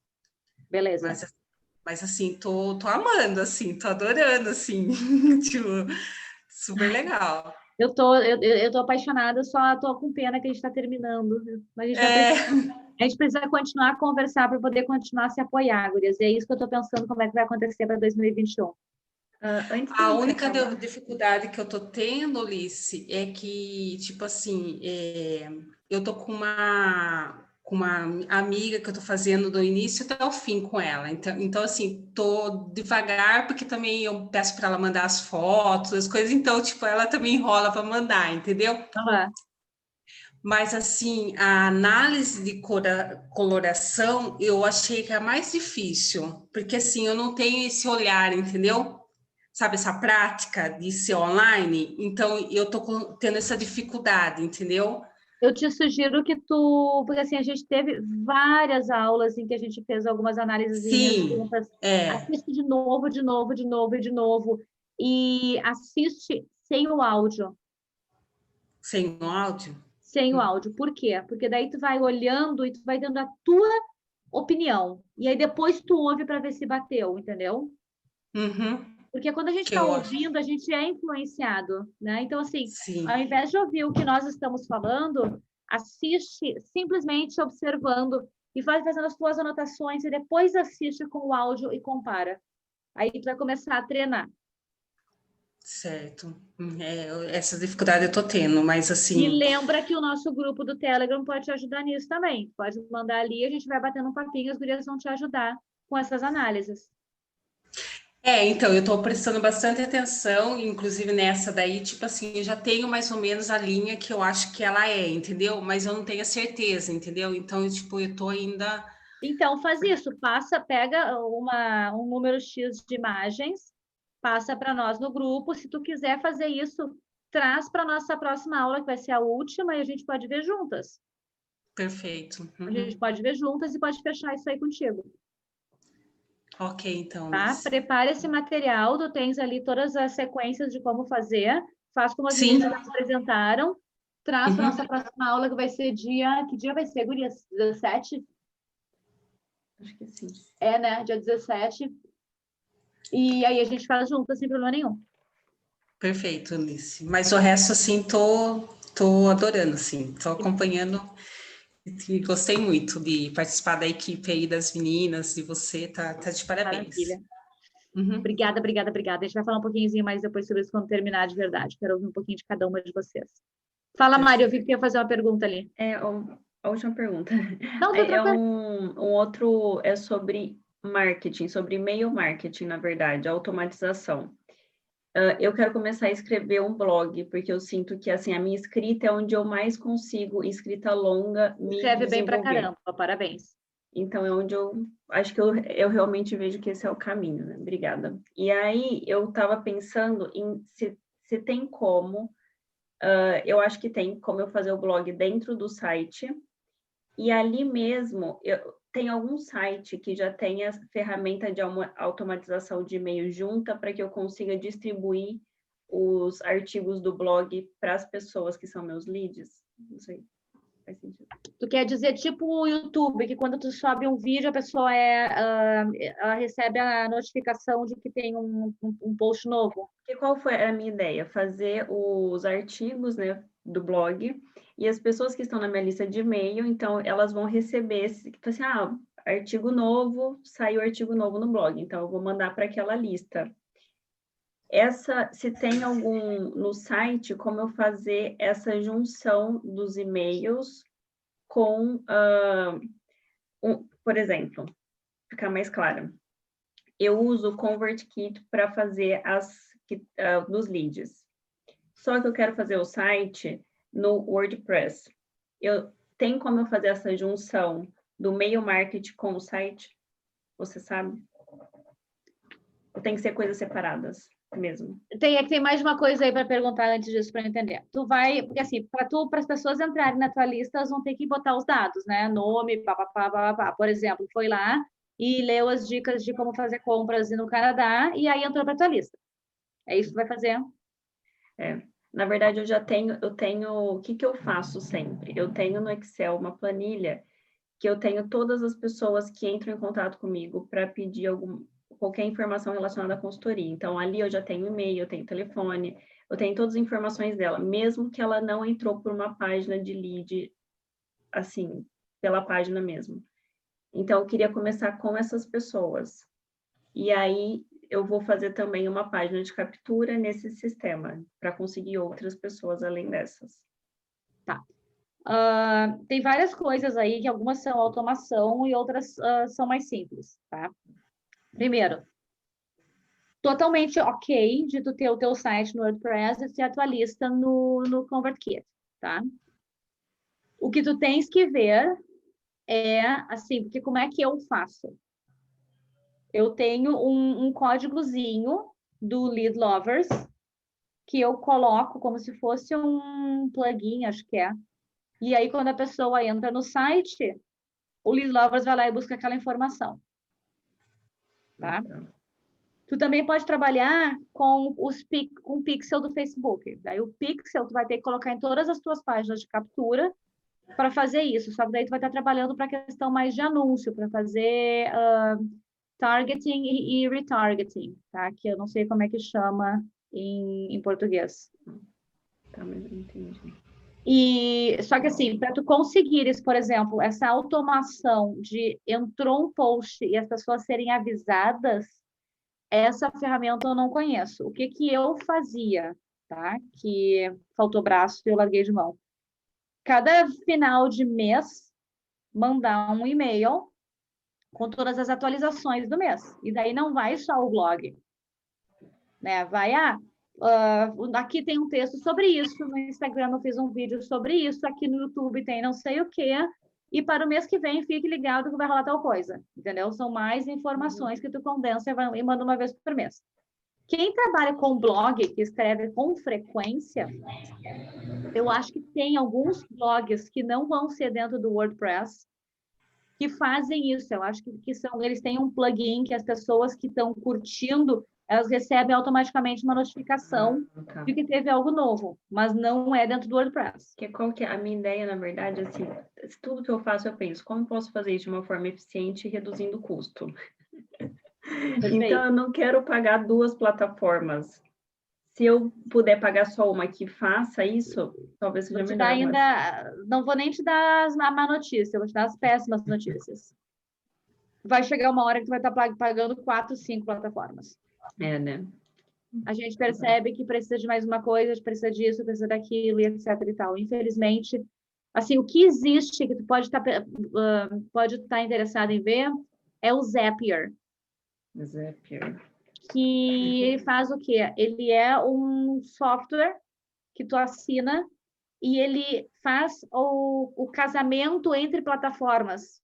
Beleza. Mas assim, tô amando, assim, tô adorando, assim, tipo, super legal. Eu tô apaixonada, só tô com pena que a gente tá terminando. Mas a gente precisa continuar a conversar para poder continuar a se apoiar, Gurias. E é isso que eu tô pensando como é que vai acontecer para 2021. A única dificuldade que eu tô tendo, Alice, é que, tipo assim, eu tô com uma amiga que eu tô fazendo do início até o fim com ela. Então assim, tô devagar, porque também eu peço para ela mandar as fotos, as coisas, então, tipo, ela também enrola para mandar, entendeu? Mas, assim, a análise de coloração eu achei que é a mais difícil, porque, assim, eu não tenho esse olhar, entendeu? Sabe, essa prática de ser online, então eu tô tendo essa dificuldade, entendeu? Eu te sugiro que tu, porque assim, a gente teve várias aulas em que a gente fez algumas análises Sim, juntas. é, Assiste de novo, de novo, de novo e de novo. E assiste sem o áudio. sem o áudio. Sem o áudio. Por quê? Porque daí tu vai olhando e tu vai dando a tua opinião. E aí depois tu ouve para ver se bateu, entendeu? Uhum, Porque quando a gente que está eu acho. ouvindo, a gente é influenciado, né? Então, assim, Sim, ao invés de ouvir o que nós estamos falando, assiste simplesmente observando e vai fazendo as tuas anotações e depois assiste com o áudio e compara. Aí tu vai começar a treinar. certo. Essa dificuldade eu tô tendo, mas E assim, lembra que o nosso grupo do Telegram pode te ajudar nisso também. Pode mandar ali, a gente vai batendo um papinho, as gurias vão te ajudar com essas análises. então, eu tô prestando bastante atenção, inclusive nessa daí, tipo assim, eu já tenho mais ou menos a linha que eu acho que ela é, entendeu? Mas eu não tenho a certeza, entendeu? Então, eu tô ainda. Então, faz isso, pega um número X de imagens, passa para nós no grupo. Se tu quiser fazer isso, traz para nossa próxima aula, que vai ser a última, e a gente pode ver juntas. Perfeito. A gente Uhum. pode ver juntas e pode fechar isso aí contigo, Ok, então, tá? Liz. Prepare esse material, tu tens ali todas as sequências de como fazer, faz como as Sim. meninas apresentaram, traz para Uhum. nossa próxima aula, que vai ser que dia vai ser, gurias? 17? Acho que sim. É, né? Dia 17. E aí a gente faz junto, sem problema nenhum. Perfeito, Alice. Mas o resto, assim, tô adorando, assim, tô acompanhando e gostei muito de participar da equipe aí das meninas, de você, tá de parabéns. Maravilha. Uhum. Obrigada, obrigada, obrigada. A gente vai falar um pouquinho mais depois sobre isso quando terminar de verdade. Quero ouvir um pouquinho de cada uma de vocês. Fala, Mari, eu vi que tu ia fazer uma pergunta ali. A última pergunta. Não, tô tranquilo. Um outro é sobre marketing, sobre e-mail marketing, na verdade, automatização. Eu quero começar a escrever um blog, porque eu sinto que, assim, a minha escrita é onde eu mais consigo, escrita longa, me Escreve bem pra desenvolver. caramba, parabéns. Então, é onde eu acho que eu realmente vejo que esse é o caminho, né? Obrigada. E aí, eu estava pensando em se tem como, eu acho que tem como eu fazer o blog dentro do site, e ali mesmo, tem algum site que já tem a ferramenta de automatização de e-mail junta para que eu consiga distribuir os artigos do blog para as pessoas que são meus leads? Não sei, faz sentido. Tu quer dizer tipo o YouTube, que quando tu sobe um vídeo, a pessoa ela recebe a notificação de que tem um post novo? Porque qual foi a minha ideia? Fazer os artigos, né, do blog, e as pessoas que estão na minha lista de e-mail, então elas vão receber tipo assim, artigo novo, saiu artigo novo no blog, então eu vou mandar para aquela lista. Se tem algum no site, como eu fazer essa junção dos e-mails com, por exemplo, ficar mais clara. Eu uso o ConvertKit para fazer dos leads. Só que eu quero fazer o site no WordPress. Tem como eu fazer essa junção do mail marketing com o site? Você sabe? Ou tem que ser coisas separadas mesmo? Tem mais uma coisa aí para perguntar antes disso para eu entender. Tu vai, porque assim, para as pessoas entrarem na tua lista, elas vão ter que botar os dados, né? Nome, papapá, papapá. Por exemplo, foi lá e leu as dicas de como fazer compras no Canadá e aí entrou para tua lista. É isso que vai fazer? Na verdade, o que eu faço sempre? Eu tenho no Excel uma planilha que eu tenho todas as pessoas que entram em contato comigo para pedir qualquer informação relacionada à consultoria. Então, ali eu já tenho e-mail, eu tenho telefone, eu tenho todas as informações dela, mesmo que ela não entrou por uma página de lead, assim, pela página mesmo. Então, eu queria começar com essas pessoas. E aí, eu vou fazer também uma página de captura nesse sistema, para conseguir outras pessoas além dessas. Tá. Tem várias coisas aí, que algumas são automação e outras são mais simples, tá? Primeiro, totalmente ok de tu ter o teu site no WordPress e ter a tua lista no ConvertKit, tá? O que tu tens que ver é, assim, porque como é que eu faço? Eu tenho um códigozinho do Lead Lovers que eu coloco como se fosse um plugin, acho que é. E aí, quando a pessoa entra no site, o Lead Lovers vai lá e busca aquela informação. Tá? Tu também pode trabalhar com com o pixel do Facebook. Daí o pixel tu vai ter que colocar em todas as tuas páginas de captura para fazer isso. Só que daí tu vai estar trabalhando para a questão mais de anúncio, para fazer targeting e retargeting, tá? Que eu não sei como é que chama em português. Tá, mas eu entendi. E só que assim, para tu conseguires, por exemplo, essa automação de entrou um post e as pessoas serem avisadas, essa ferramenta eu não conheço. O que que eu fazia, tá? Que faltou braço e eu larguei de mão. Cada final de mês, mandar um e-mail com todas as atualizações do mês. E daí não vai só o blog, né? Vai, aqui tem um texto sobre isso, no Instagram eu fiz um vídeo sobre isso, aqui no YouTube tem não sei o quê, e para o mês que vem, fique ligado que vai rolar tal coisa, entendeu? São mais informações que tu condensa e manda uma vez por mês. Quem trabalha com blog, que escreve com frequência, eu acho que tem alguns blogs que não vão ser dentro do WordPress, que fazem isso. Eu acho que eles têm um plugin que as pessoas que estão curtindo, elas recebem automaticamente uma notificação de que teve algo novo, mas não é dentro do WordPress. Qual que é a minha ideia, na verdade, assim, tudo que eu faço, eu penso, como posso fazer isso de uma forma eficiente e reduzindo o custo? Então, eu não quero pagar 2 plataformas. Se eu puder pagar só uma que faça isso, talvez seja melhor. Não vou nem te dar a má notícia, eu vou te dar as péssimas notícias. Vai chegar uma hora que tu vai estar pagando 4, 5 plataformas. É, né? A gente percebe que precisa de mais uma coisa, precisa disso, precisa daquilo, e etc e tal. Infelizmente, assim, o que existe que tu pode estar interessado em ver é o Zapier. Zapier. Que ele faz o quê? Ele é um software que tu assina e ele faz o casamento entre plataformas,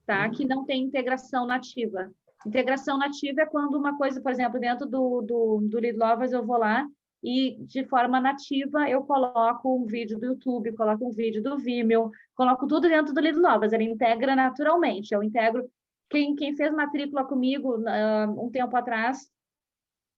tá? Que não tem integração nativa. Integração nativa é quando uma coisa, por exemplo, dentro do Lead Lovers, eu vou lá e, de forma nativa, eu coloco um vídeo do YouTube, coloco um vídeo do Vimeo, coloco tudo dentro do Lead Lovers. Ele integra naturalmente. Eu integro. Quem fez matrícula comigo um tempo atrás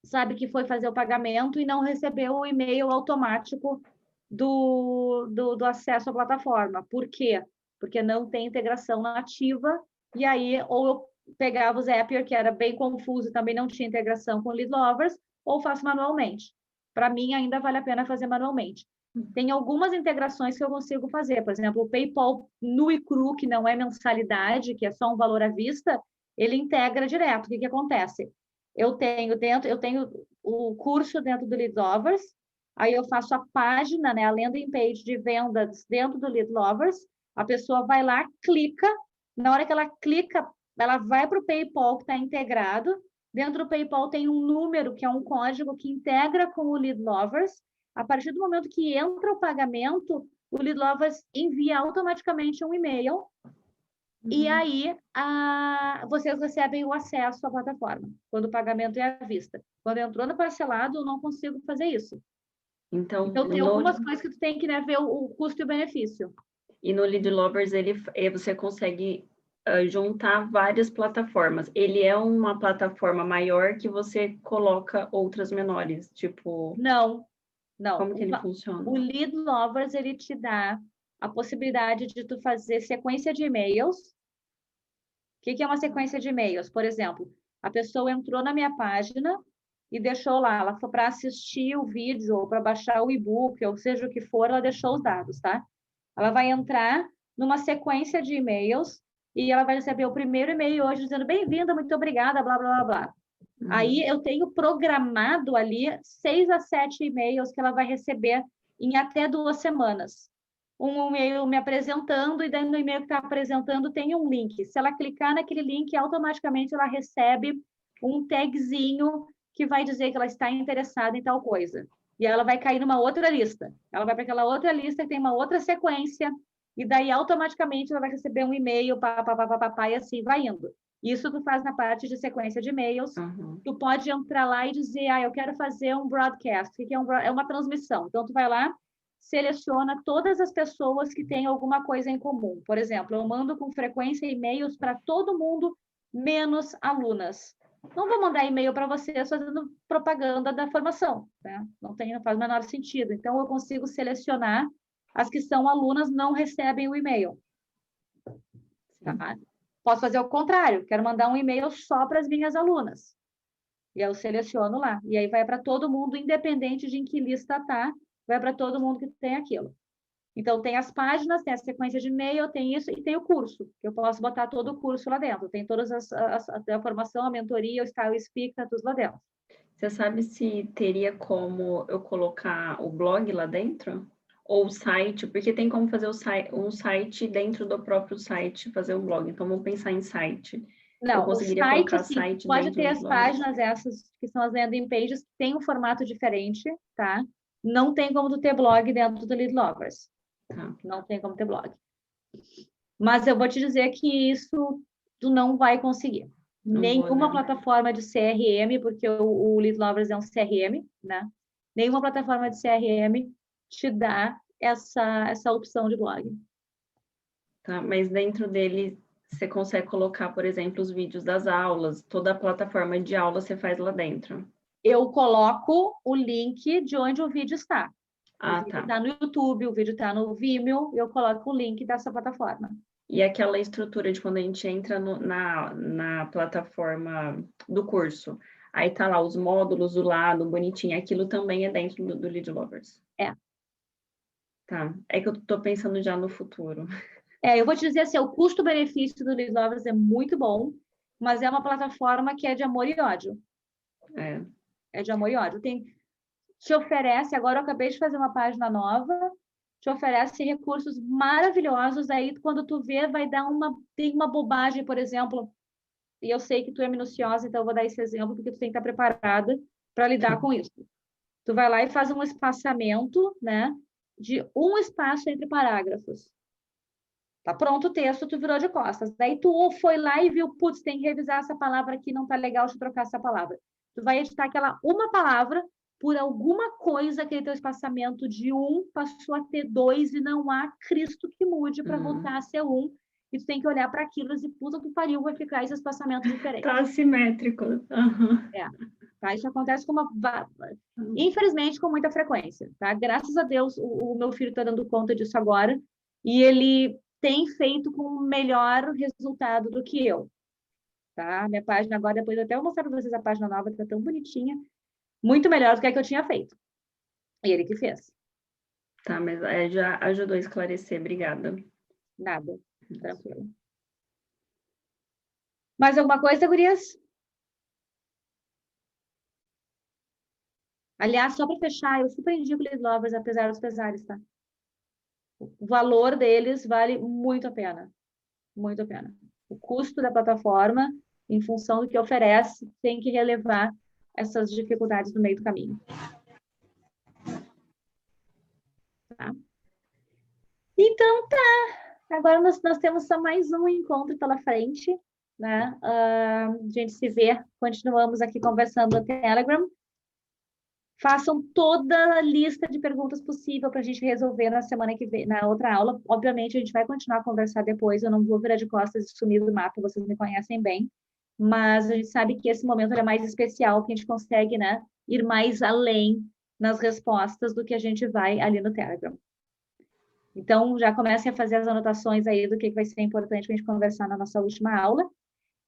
sabe que foi fazer o pagamento e não recebeu o e-mail automático do acesso à plataforma. Por quê? Porque não tem integração nativa, e aí ou eu pegava o Zapier, que era bem confuso, também não tinha integração com o Lead Lovers, ou faço manualmente. Para mim, ainda vale a pena fazer manualmente. Tem algumas integrações que eu consigo fazer, por exemplo, o PayPal nu e cru, que não é mensalidade, que é só um valor à vista, ele integra direto. O que acontece? Eu tenho o curso dentro do Lead Lovers, aí eu faço a página, né, a landing page de vendas dentro do Lead Lovers, a pessoa vai lá, clica, na hora que ela clica, ela vai para o PayPal que está integrado, dentro do PayPal tem um número, que é um código que integra com o Lead Lovers. A partir do momento que entra o pagamento, o Lead Lovers envia automaticamente um e-mail e aí vocês recebem o acesso à plataforma, quando o pagamento é à vista. Quando entrou no parcelado, eu não consigo fazer isso. Então tem algumas coisas que tu tem que, né, ver o custo e o benefício. E no Lead Lovers, você consegue juntar várias plataformas. Ele é uma plataforma maior que você coloca outras menores, tipo... Não. Como que ele funciona? O Lead Lovers, ele te dá a possibilidade de tu fazer sequência de e-mails. O que é uma sequência de e-mails? Por exemplo, a pessoa entrou na minha página e deixou lá, ela foi para assistir o vídeo ou para baixar o e-book, ou seja o que for, ela deixou os dados, tá? Ela vai entrar numa sequência de e-mails e ela vai receber o primeiro e-mail hoje dizendo bem-vinda, muito obrigada, blá, blá, blá, blá. Aí eu tenho programado ali 6 a 7 e-mails que ela vai receber em até 2 semanas. Um e-mail me apresentando, e dentro do e-mail que está apresentando tem um link. Se ela clicar naquele link, automaticamente ela recebe um tagzinho que vai dizer que ela está interessada em tal coisa. E ela vai cair numa outra lista. Ela vai para aquela outra lista que tem uma outra sequência, e daí automaticamente ela vai receber um e-mail, e assim vai indo. Isso tu faz na parte de sequência de e-mails. Tu pode entrar lá e dizer, eu quero fazer um broadcast. O que é uma transmissão? Então, tu vai lá, seleciona todas as pessoas que têm alguma coisa em comum. Por exemplo, eu mando com frequência e-mails para todo mundo, menos alunas. Não vou mandar e-mail para vocês fazendo propaganda da formação, né? Não faz o menor sentido. Então, eu consigo selecionar as que são alunas, não recebem o e-mail. Tá? Posso fazer o contrário, quero mandar um e-mail só para as minhas alunas. E eu seleciono lá. E aí vai para todo mundo, independente de em que lista tá, vai para todo mundo que tem aquilo. Então, tem as páginas, tem a sequência de e-mail, tem isso, e tem o curso, que eu posso botar todo o curso lá dentro. Tem todas a formação, a mentoria, o Style Speak, tá tudo lá dentro. Você sabe se teria como eu colocar o blog lá dentro? Ou o site? Porque tem como fazer um site dentro do próprio site, fazer um blog. Então, vamos pensar em site. Não, eu conseguiria o site, colocar assim, site pode dentro ter do as blog. páginas, essas que são as landing pages, que tem um formato diferente, tá? Não tem como tu ter blog dentro do Lead Lovers. Tá. Não tem como ter blog. Mas eu vou te dizer que isso tu não vai conseguir. Nenhuma plataforma de CRM, porque o Lead Lovers é um CRM, né? Nenhuma plataforma de CRM te dá essa opção de blog. Tá, mas dentro dele você consegue colocar, por exemplo, os vídeos das aulas, toda a plataforma de aula você faz lá dentro. Eu coloco o link de onde o vídeo está. O vídeo está no YouTube, o vídeo está no Vimeo, eu coloco o link dessa plataforma. E aquela estrutura de quando a gente entra na plataforma do curso, aí tá lá os módulos do lado, bonitinho, aquilo também é dentro do Lead Lovers. É. Tá, é que eu tô pensando já no futuro. Eu vou te dizer assim, o custo-benefício do Lead Lovers é muito bom, mas é uma plataforma que é de amor e ódio. É de amor e ódio. Te oferece, agora eu acabei de fazer uma página nova, te oferece recursos maravilhosos, aí quando tu vê, tem uma bobagem, por exemplo, e eu sei que tu é minuciosa, então eu vou dar esse exemplo, porque tu tem que estar preparada para lidar com isso. Tu vai lá e faz um espaçamento, né, de um espaço entre parágrafos. Tá pronto o texto, tu virou de costas. Daí tu foi lá e viu, putz, tem que revisar essa palavra aqui, não tá legal, deixa eu trocar essa palavra. Tu vai editar aquela uma palavra, por alguma coisa, aquele teu espaçamento de 1 passou a ter 2 e não há Cristo que mude para voltar a ser 1. E tu tem que olhar para aquilo e puta que pariu, vai ficar esse espaçamento diferente. Tá assimétrico. Tá? Isso acontece infelizmente, com muita frequência. Tá? Graças a Deus, o meu filho está dando conta disso agora e ele tem feito com melhor resultado do que eu. Tá? Minha página agora, depois eu até vou mostrar para vocês a página nova, que tá tão bonitinha. Muito melhor do que a que eu tinha feito. E ele que fez. Tá, mas já ajudou a esclarecer. Obrigada. Nada. Tranquilo. Mais alguma coisa, gurias? Aliás, só para fechar, eu super indico Lead Lovers, apesar dos pesares, tá? O valor deles vale muito a pena. Muito a pena. O custo da plataforma, em função do que oferece, tem que relevar essas dificuldades no meio do caminho. Tá? Então, tá. Agora nós temos só mais um encontro pela frente, né? A gente se vê, continuamos aqui conversando no Telegram. Façam toda a lista de perguntas possível para a gente resolver na semana que vem, na outra aula. Obviamente, a gente vai continuar a conversar depois, eu não vou virar de costas e sumir do mapa, vocês me conhecem bem. Mas a gente sabe que esse momento é mais especial, que a gente consegue, né, ir mais além nas respostas do que a gente vai ali no Telegram. Então, já comecem a fazer as anotações aí do que vai ser importante para a gente conversar na nossa última aula.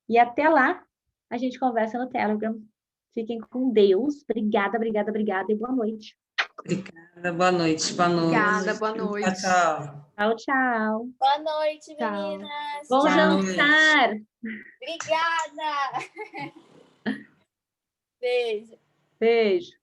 E até lá, a gente conversa no Telegram. Fiquem com Deus. Obrigada, obrigada, obrigada e boa noite. Obrigada, boa noite, boa noite. Obrigada, boa noite. Tchau. Tchau, tchau. Boa noite, Tchau. meninas. Bom Tchau. jantar. Obrigada. Beijo. Beijo.